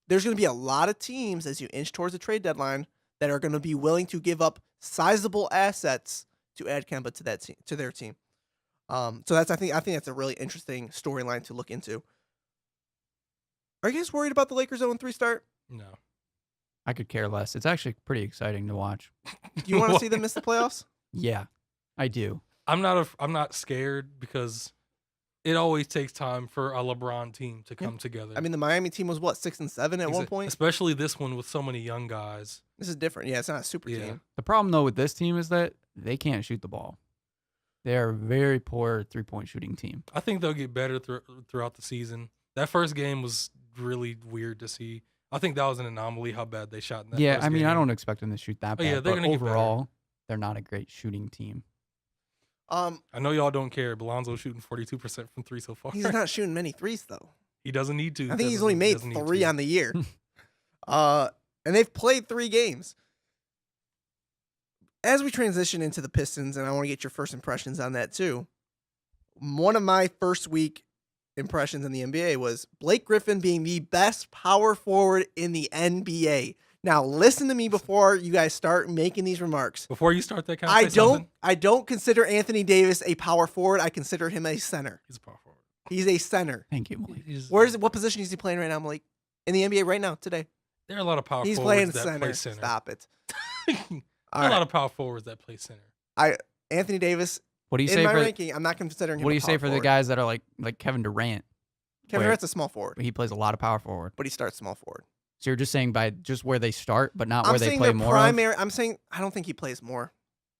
there's going to be a lot of teams as you inch towards the trade deadline that are going to be willing to give up sizable assets to add Kemba to that team, to their team. So I think that's a really interesting storyline to look into. Are you guys worried about the Lakers 0-3 start? No, I could care less. It's actually pretty exciting to watch. Do you want to see them miss the playoffs? Yeah, I do. I'm not scared because it always takes time for a LeBron team to come together. I mean, the Miami team was what, 6 and 7 at one point. especially this one with so many young guys. This is different. Yeah, it's not a super Yeah. team. The problem, though, with this team is that they can't shoot the ball. They are a very poor three-point shooting team. I think they'll get better throughout the season. That first game was really weird to see. I think that was an anomaly how bad they shot in that Yeah, first I mean, game. I don't expect them to shoot that bad. yeah, they're but gonna get better. overall, they're not a great shooting team. I know y'all don't care, but Lonzo's shooting 42% from 3 so far. He's not shooting many threes, though. He doesn't need to. I think he's only made 3 on the year. And they've played 3 games. As we transition into the Pistons, and I want to get your first impressions on that too, one of my first week impressions in the NBA was Blake Griffin being the best power forward in the NBA. Now, listen to me before you guys start making these remarks. Before you start that conversation, I don't consider Anthony Davis a power forward. I consider him a center. he's a power forward. He's a center. Thank you, Malik. What position is he playing right now, Malik? In the NBA right now, today. There are a lot of power He's forwards playing that center. play center. Stop it. There All are a right. lot of power forwards that play center. Anthony Davis, What do you in say my for ranking, I'm not considering him what do a you say power for the forward. guys that are like Kevin Durant? Kevin where- Durant's a small forward, He plays a lot of power forward. but he starts small forward. So you're just saying by just where they start, but not I'm where they saying play their more. primary. I'm saying I don't think he plays more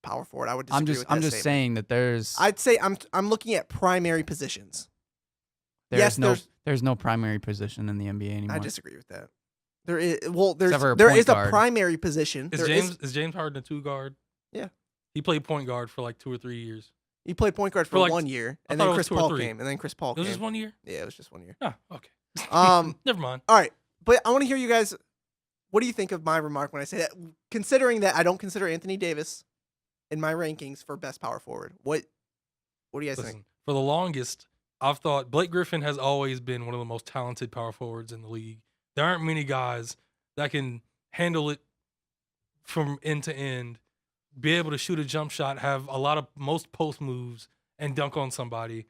power forward. I would disagree with that I'm just statement. saying that there's I'd say I'm looking at primary positions. yes, there's no primary position in the NBA anymore. I disagree with that. There is for a there point is a guard. primary position. Is James Harden a 2 guard? Yeah. He played point guard for like 2 or 3 years. He played point guard for like- 1 year, I and thought then it was Chris 2 or Paul 3. came, and then Chris Paul It was came. just 1 year? Yeah, it was just 1 year. Oh, okay. Never mind. All right, but I want to hear you guys. What do you think of my remark when I say that? Considering that I don't consider Anthony Davis in my rankings for best power forward, what do you guys think? Listen, for the longest, I've thought Blake Griffin has always been one of the most talented power forwards in the league. There aren't many guys that can handle it from end to end, be able to shoot a jump shot, have most post moves, and dunk on somebody.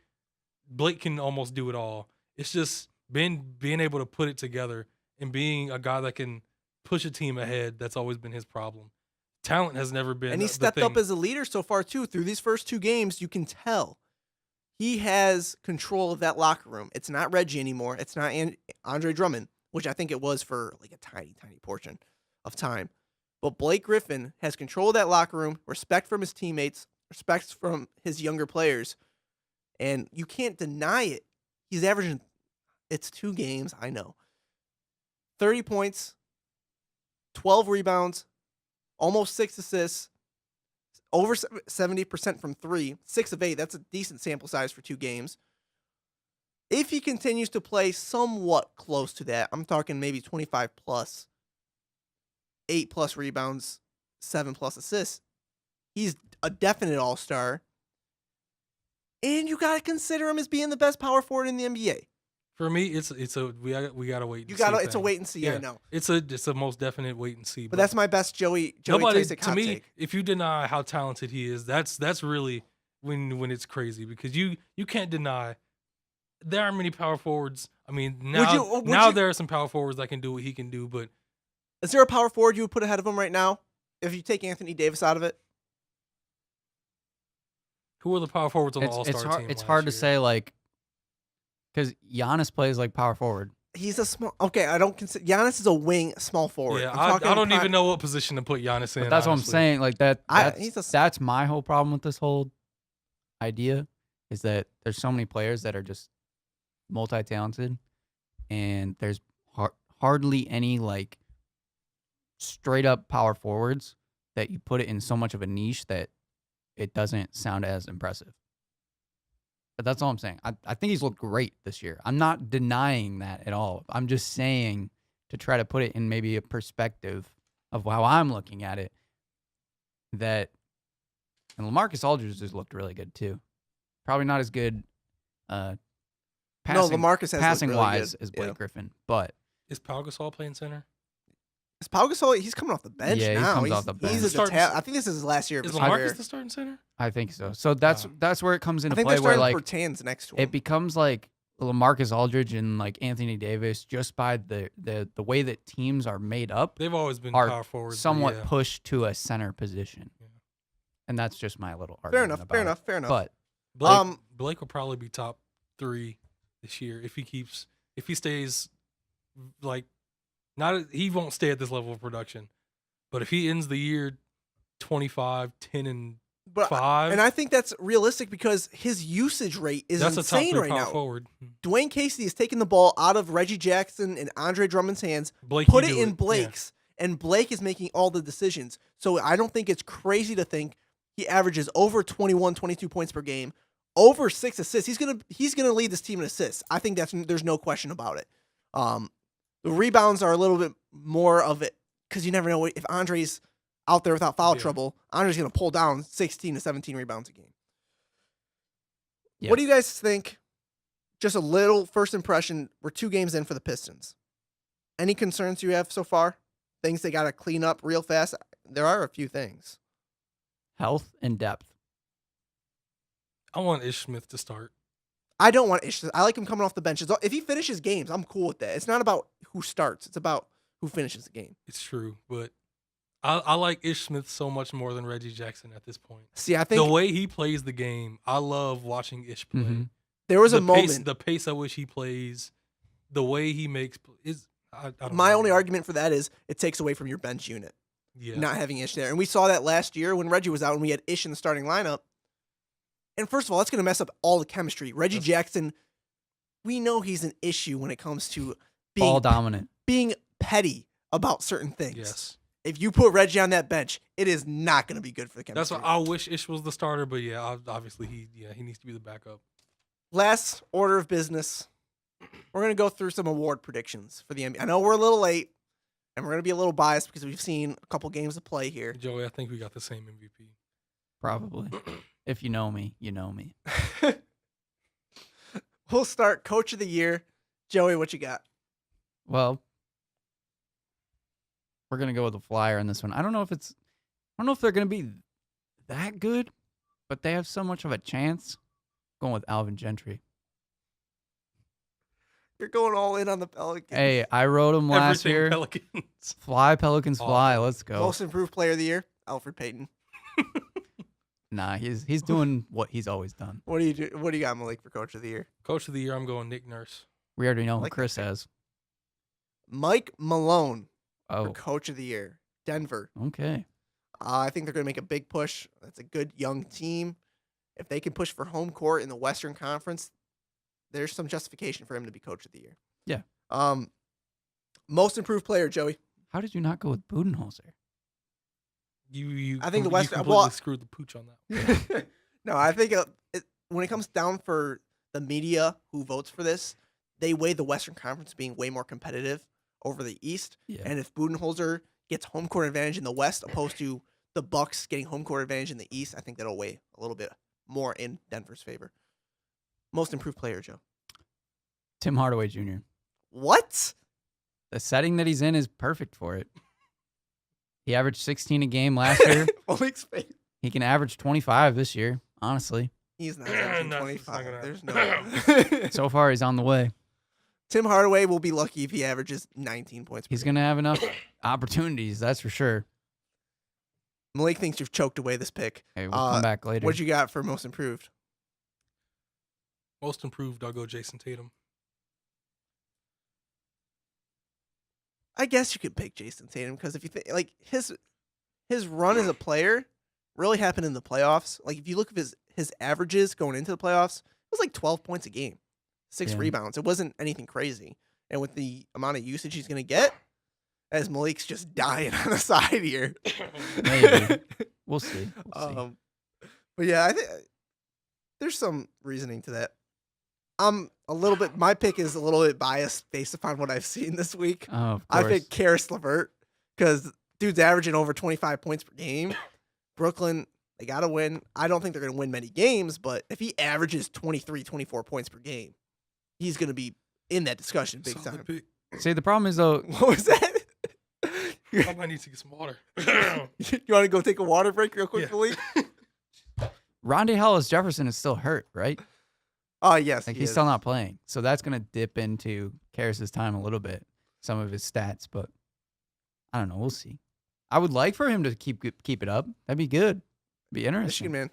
Blake can almost do it all. It's just being able to put it together and being a guy that can push a team ahead. That's always been his problem. Talent has never been. And he the stepped thing. up as a leader so far too. Through these first 2 games, you can tell he has control of that locker room. It's not Reggie anymore. It's not Andre Drummond, which I think it was for like a tiny, tiny portion of time. But Blake Griffin has control of that locker room, respect from his teammates, respect from his younger players, and you can't deny it. He's averaging, it's 2 games, I know, 30 points, 12 rebounds, almost 6 assists, over 70% from 3, 6 of 8. That's a decent sample size for 2 games. If he continues to play somewhat close to that, I'm talking maybe 25 plus, 8 plus rebounds, 7 plus assists, he's a definite all-star. And you got to consider him as being the best power forward in the NBA. For me, we gotta wait. It's a wait and see. Yeah. I know. It's a most definite wait and see. But that's my best Joey nobody Tysick to hot me. take. If you deny how talented he is, that's really when it's crazy, because you can't deny there are many power forwards. I mean, now there are some power forwards that can do what he can do. But is there a power forward you would put ahead of him right now if you take Anthony Davis out of it? Who are the power forwards on the All-Star team? It's hard to say, like, because Giannis plays like power forward. He's a small. Okay, I don't consider Giannis is a wing, small forward. Yeah, I don't even know what position to put Giannis in. But that's honestly. what I'm saying. Like that's my whole problem with this whole idea, is that there's so many players that are just multi-talented, and there's hardly any like straight up power forwards that you put it in so much of a niche that it doesn't sound as impressive. But that's all I'm saying. I think he's looked great this year. I'm not denying that at all. I'm just saying, to try to put it in maybe a perspective of how I'm looking at it, that and LaMarcus Aldridge has looked really good too. Probably not as good LaMarcus has passing looked really wise good. as Blake Griffin. But is Pau Gasol playing center? Is Pau Gasol? He's coming off the bench yeah, now. He comes off the bench. I think this is his last year of Is his career. LaMarcus the starting center? I think so. So that's where it comes into I think play. they're Where starting like Bertans next to him. it becomes like LaMarcus Aldridge and like Anthony Davis, just by the way that teams are made up, They've always been power forwards, somewhat pushed to a center position. Yeah. And that's just my little argument. Fair enough. But Blake will probably be top 3 this year if he stays like he won't stay at this level of production. But if he ends the year 25, 10 and 5, and I think that's realistic because his usage rate is insane right now. Forward. Dwayne Casey is taking the ball out of Reggie Jackson and Andre Drummond's hands, Blake, put it in Blake's, and Blake is making all the decisions. So I don't think it's crazy to think he averages over 21, 22 points per game, over 6 assists. He's gonna lead this team in assists. I think there's no question about it. The rebounds are a little bit more of it because you never know if Andre's out there without foul trouble. Andre's going to pull down 16 to 17 rebounds a game. Yeah. What do you guys think? Just a little first impression. We're 2 games in for the Pistons. Any concerns you have so far? Things they got to clean up real fast? There are a few things. Health and depth. I want Ish Smith to start. I don't want Ish. I like him coming off the bench. If he finishes games, I'm cool with that. It's not about who starts. It's about who finishes the game. It's true, but I like Ish Smith so much more than Reggie Jackson at this point. See, I think the way he plays the game, I love watching Ish play. Mm-hmm. There was a moment. The pace at which he plays, the way he makes is. My only argument for that is it takes away from your bench unit. Yeah. Not having Ish there. And we saw that last year when Reggie was out and we had Ish in the starting lineup. And first of all, that's going to mess up all the chemistry. Reggie Jackson, we know he's an issue when it comes to being ball dominant, being petty about certain things. Yes. If you put Reggie on that bench, it is not going to be good for the chemistry. That's why I wish Ish was the starter, but yeah, obviously he needs to be the backup. Last order of business, we're going to go through some award predictions for the NBA. I know we're a little late, and we're going to be a little biased because we've seen a couple games of play here. Joey, I think we got the same MVP. Probably. If you know me, you know me. We'll start Coach of the Year. Joey, what you got? Well, we're gonna go with the Flyer in this one. I don't know if they're gonna be that good, but they have so much of a chance. Going with Alvin Gentry. You're going all in on the Pelicans. Hey, I wrote him last year. Pelicans. Fly, Pelicans, fly. Let's go. Most improved player of the year, Alfred Payton. Nah, he's doing what he's always done. What do you got, Malik, for Coach of the Year? Coach of the Year, I'm going Nick Nurse. We already know what Chris has. Mike Malone for Coach of the Year, Denver. Okay. I think they're going to make a big push. That's a good young team. If they can push for home court in the Western Conference, there's some justification for him to be Coach of the Year. Yeah. Most improved player, Joey. How did you not go with Budenholzer? I think the West completely screwed the pooch on that. No, I think when it comes down for the media who votes for this, they weigh the Western Conference being way more competitive over the East. Yeah. And if Budenholzer gets home court advantage in the West opposed to the Bucks getting home court advantage in the East, I think that'll weigh a little bit more in Denver's favor. Most improved player, Joe. Tim Hardaway Jr. What? The setting that he's in is perfect for it. He averaged 16 a game last year. Malik's face. He can average 25 this year, honestly. He's not averaging 25. There's no. So far, he's on the way. Tim Hardaway will be lucky if he averages 19 points. He's going to have enough opportunities, that's for sure. Malik thinks you've choked away this pick. Hey, we'll come back later. What you got for most improved? Most improved, I'll go Jason Tatum. I guess you could pick Jason Tatum because if you think like his run as a player really happened in the playoffs. Like if you look at his averages going into the playoffs, it was like 12 points a game, 6 rebounds. It wasn't anything crazy. And with the amount of usage he's going to get, as Malik's just dying on the side here. Maybe. We'll see. But yeah, I think there's some reasoning to that. My pick is a little bit biased based upon what I've seen this week. Oh, of course. I picked Karis LeVert because dude's averaging over 25 points per game. Brooklyn, they got to win. I don't think they're going to win many games, but if he averages 23, 24 points per game, he's going to be in that discussion big time. See, the problem is, though. What was that? I might need to get some water. You want to go take a water break real quick, Malik? Rondae Hollis-Jefferson is still hurt, right? Oh, yes. Like he's still not playing. So that's going to dip into Karis' time a little bit, some of his stats, but I don't know. We'll see. I would like for him to keep it up. That'd be good. Be interesting. Michigan, man.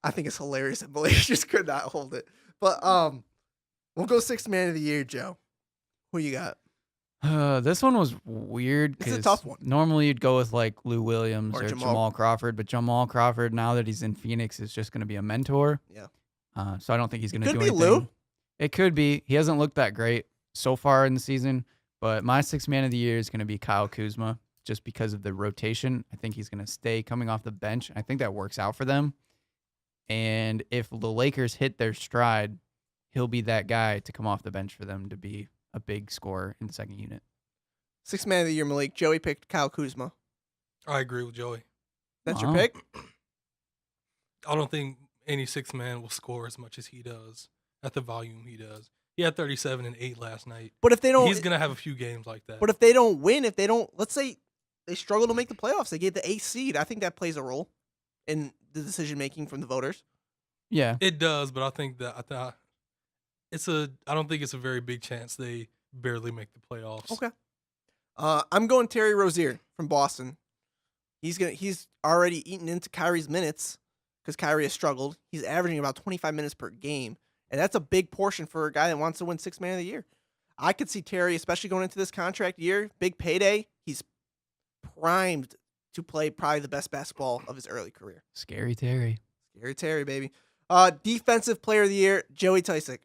I think it's hilarious that Malik just could not hold it. But we'll go sixth man of the year, Joe. Who you got? This one was weird. It's a tough one. Normally you'd go with like Lou Williams or Jamal. Jamal Crawford, but Jamal Crawford, now that he's in Phoenix, is just going to be a mentor. Yeah. So I don't think he's going to do Could be anything. Lou. It could be. He hasn't looked that great so far in the season, but my sixth man of the year is going to be Kyle Kuzma just because of the rotation. I think he's going to stay coming off the bench. I think that works out for them. And if the Lakers hit their stride, he'll be that guy to come off the bench for them to be a big scorer in the second unit. Sixth man of the year, Malik. Joey picked Kyle Kuzma. I agree with Joey. That's your pick? I don't think any sixth man will score as much as he does at the volume he does. He had 37 and 8 last night. But if they don't, he's gonna have a few games like that. But if they don't win, let's say they struggle to make the playoffs, they get the 8th seed. I think that plays a role in the decision making from the voters. Yeah, it does. But I think that I don't think it's a very big chance they barely make the playoffs. Okay. I'm going Terry Rozier from Boston. He's already eaten into Kyrie's minutes because Kyrie has struggled. He's averaging about 25 minutes per game, and that's a big portion for a guy that wants to win sixth man of the year. I could see Terry, especially going into this contract year, big payday. He's primed to play probably the best basketball of his early career. Scary Terry. Scary Terry, baby. Defensive player of the year, Joey Tysick.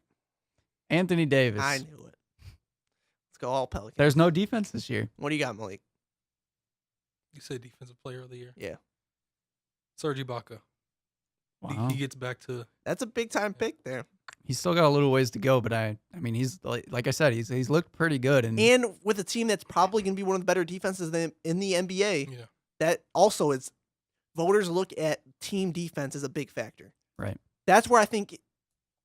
Anthony Davis. I knew it. Let's go all Pelicans. There's no defense this year. What do you got, Malik? You say defensive player of the year? Yeah. Serge Ibaka. Wow. He gets back to. That's a big time pick there. He's still got a little ways to go, but I mean, he's like I said, he's looked pretty good, and with a team that's probably going to be one of the better defenses in the NBA. Yeah. That also is voters look at team defense as a big factor. Right. That's where I think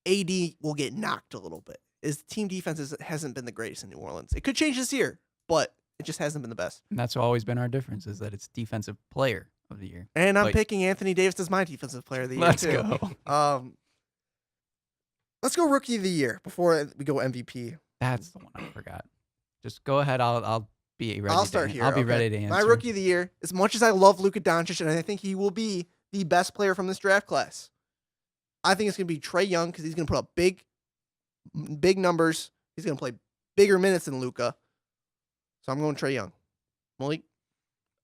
AD will get knocked a little bit. Is team defense hasn't been the greatest in New Orleans. It could change this year, but it just hasn't been the best. And that's always been our difference, is that it's defensive player of the year. And I'm picking Anthony Davis as my defensive player of the year. Let's too. go. Let's go rookie of the year before we go MVP. That's the one I forgot. Just go ahead. I'll be ready. I'll start here. I'll be okay. ready to answer. My rookie of the year, as much as I love Luka Doncic, and I think he will be the best player from this draft class, I think it's going to be Trae Young because he's going to put up big numbers. He's going to play bigger minutes than Luka. So I'm going Trae Young. Malik?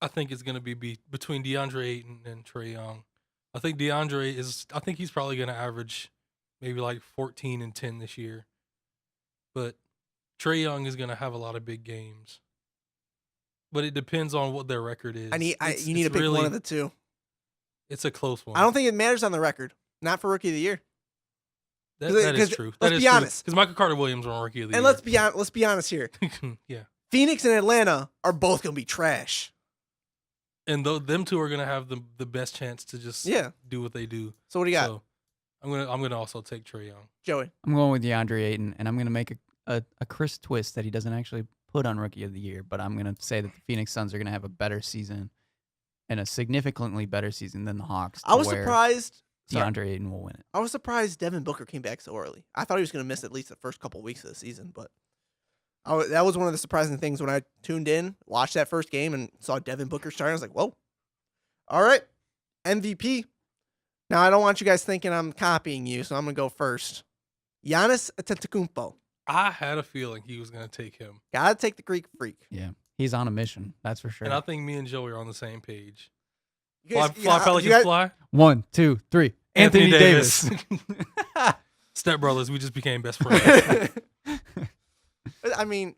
I think it's going to be between DeAndre Ayton and Trae Young. I think he's probably going to average maybe like 14 and 10 this year. But Trae Young is going to have a lot of big games. but it depends on what their record is. You need to pick one of the two. It's a close one. I don't think it matters on the record. Not for Rookie of the Year. That is true. Let's be honest. Because Michael Carter-Williams won Rookie of the Year. And let's be honest here. Yeah. Phoenix and Atlanta are both going to be trash. And them two are going to have the best chance to just do what they do. So what do you got? So I'm gonna also take Trae Young. Joey. I'm going with DeAndre Ayton, and I'm going to make a Chris twist that he doesn't actually put on Rookie of the Year, but I'm going to say that the Phoenix Suns are going to have a better season and a significantly better season than the Hawks. I was surprised DeAndre Ayton will win it. I was surprised Devin Booker came back so early. I thought he was going to miss at least the first couple weeks of the season, but that was one of the surprising things when I tuned in, watched that first game, and saw Devin Booker starting. I was like, whoa. All right, MVP. Now, I don't want you guys thinking I'm copying you, so I'm going to go first. Giannis Antetokounmpo. I had a feeling he was going to take him. Got to take the Greek Freak. Yeah, he's on a mission. That's for sure. And I think me and Joey are on the same page. Guys, fly Pelicans, fly. 1, 2, 3. Anthony Davis. Step brothers, we just became best friends. I mean,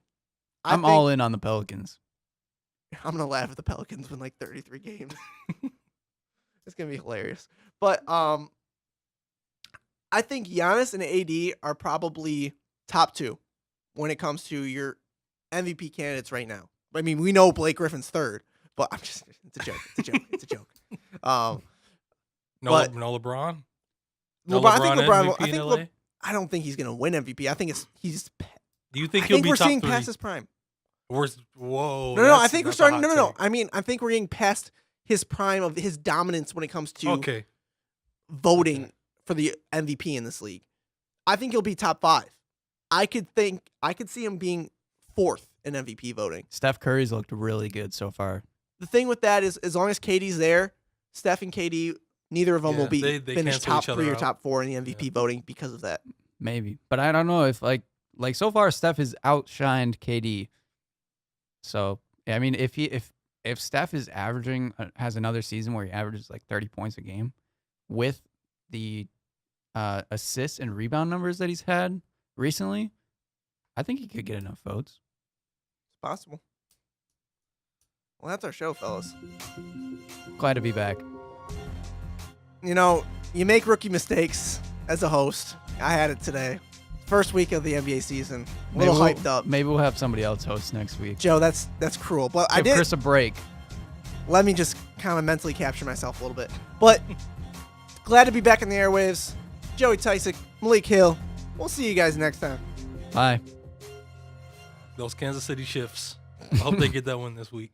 I'm all in on the Pelicans. I'm going to laugh if the Pelicans win like 33 games. It's going to be hilarious. But I think Giannis and AD are probably top two when it comes to your MVP candidates right now. I mean, we know Blake Griffin's third, but it's a joke. It's a joke. No LeBron? I don't think he's going to win MVP. I think he's. Do you think he'll be top 3? I think we're seeing past his prime. Whoa. No. I think we're starting. No. I mean, I think we're getting past his prime of his dominance when it comes to voting for the MVP in this league. I think he'll be top 5. I could see him being 4th in MVP voting. Steph Curry's looked really good so far. The thing with that is, as long as KD's there, Steph and KD, neither of them will be finished top 3 or top 4 in the MVP voting because of that. Maybe, but I don't know if like so far Steph has outshined KD. So I mean, if Steph is has another season where he averages like 30 points a game, with the assists and rebound numbers that he's had recently, I think he could get enough votes. It's possible. Well, that's our show, fellas. Glad to be back. You know, you make rookie mistakes as a host. I had it today. First week of the NBA season. A little hyped up. Maybe we'll have somebody else host next week. Joe, that's cruel. But Give Chris a break. Let me just kind of mentally capture myself a little bit. But glad to be back in the airwaves. Joey Tysick, Malik Hill. We'll see you guys next time. Bye. Those Kansas City Chiefs. I hope they get that one this week.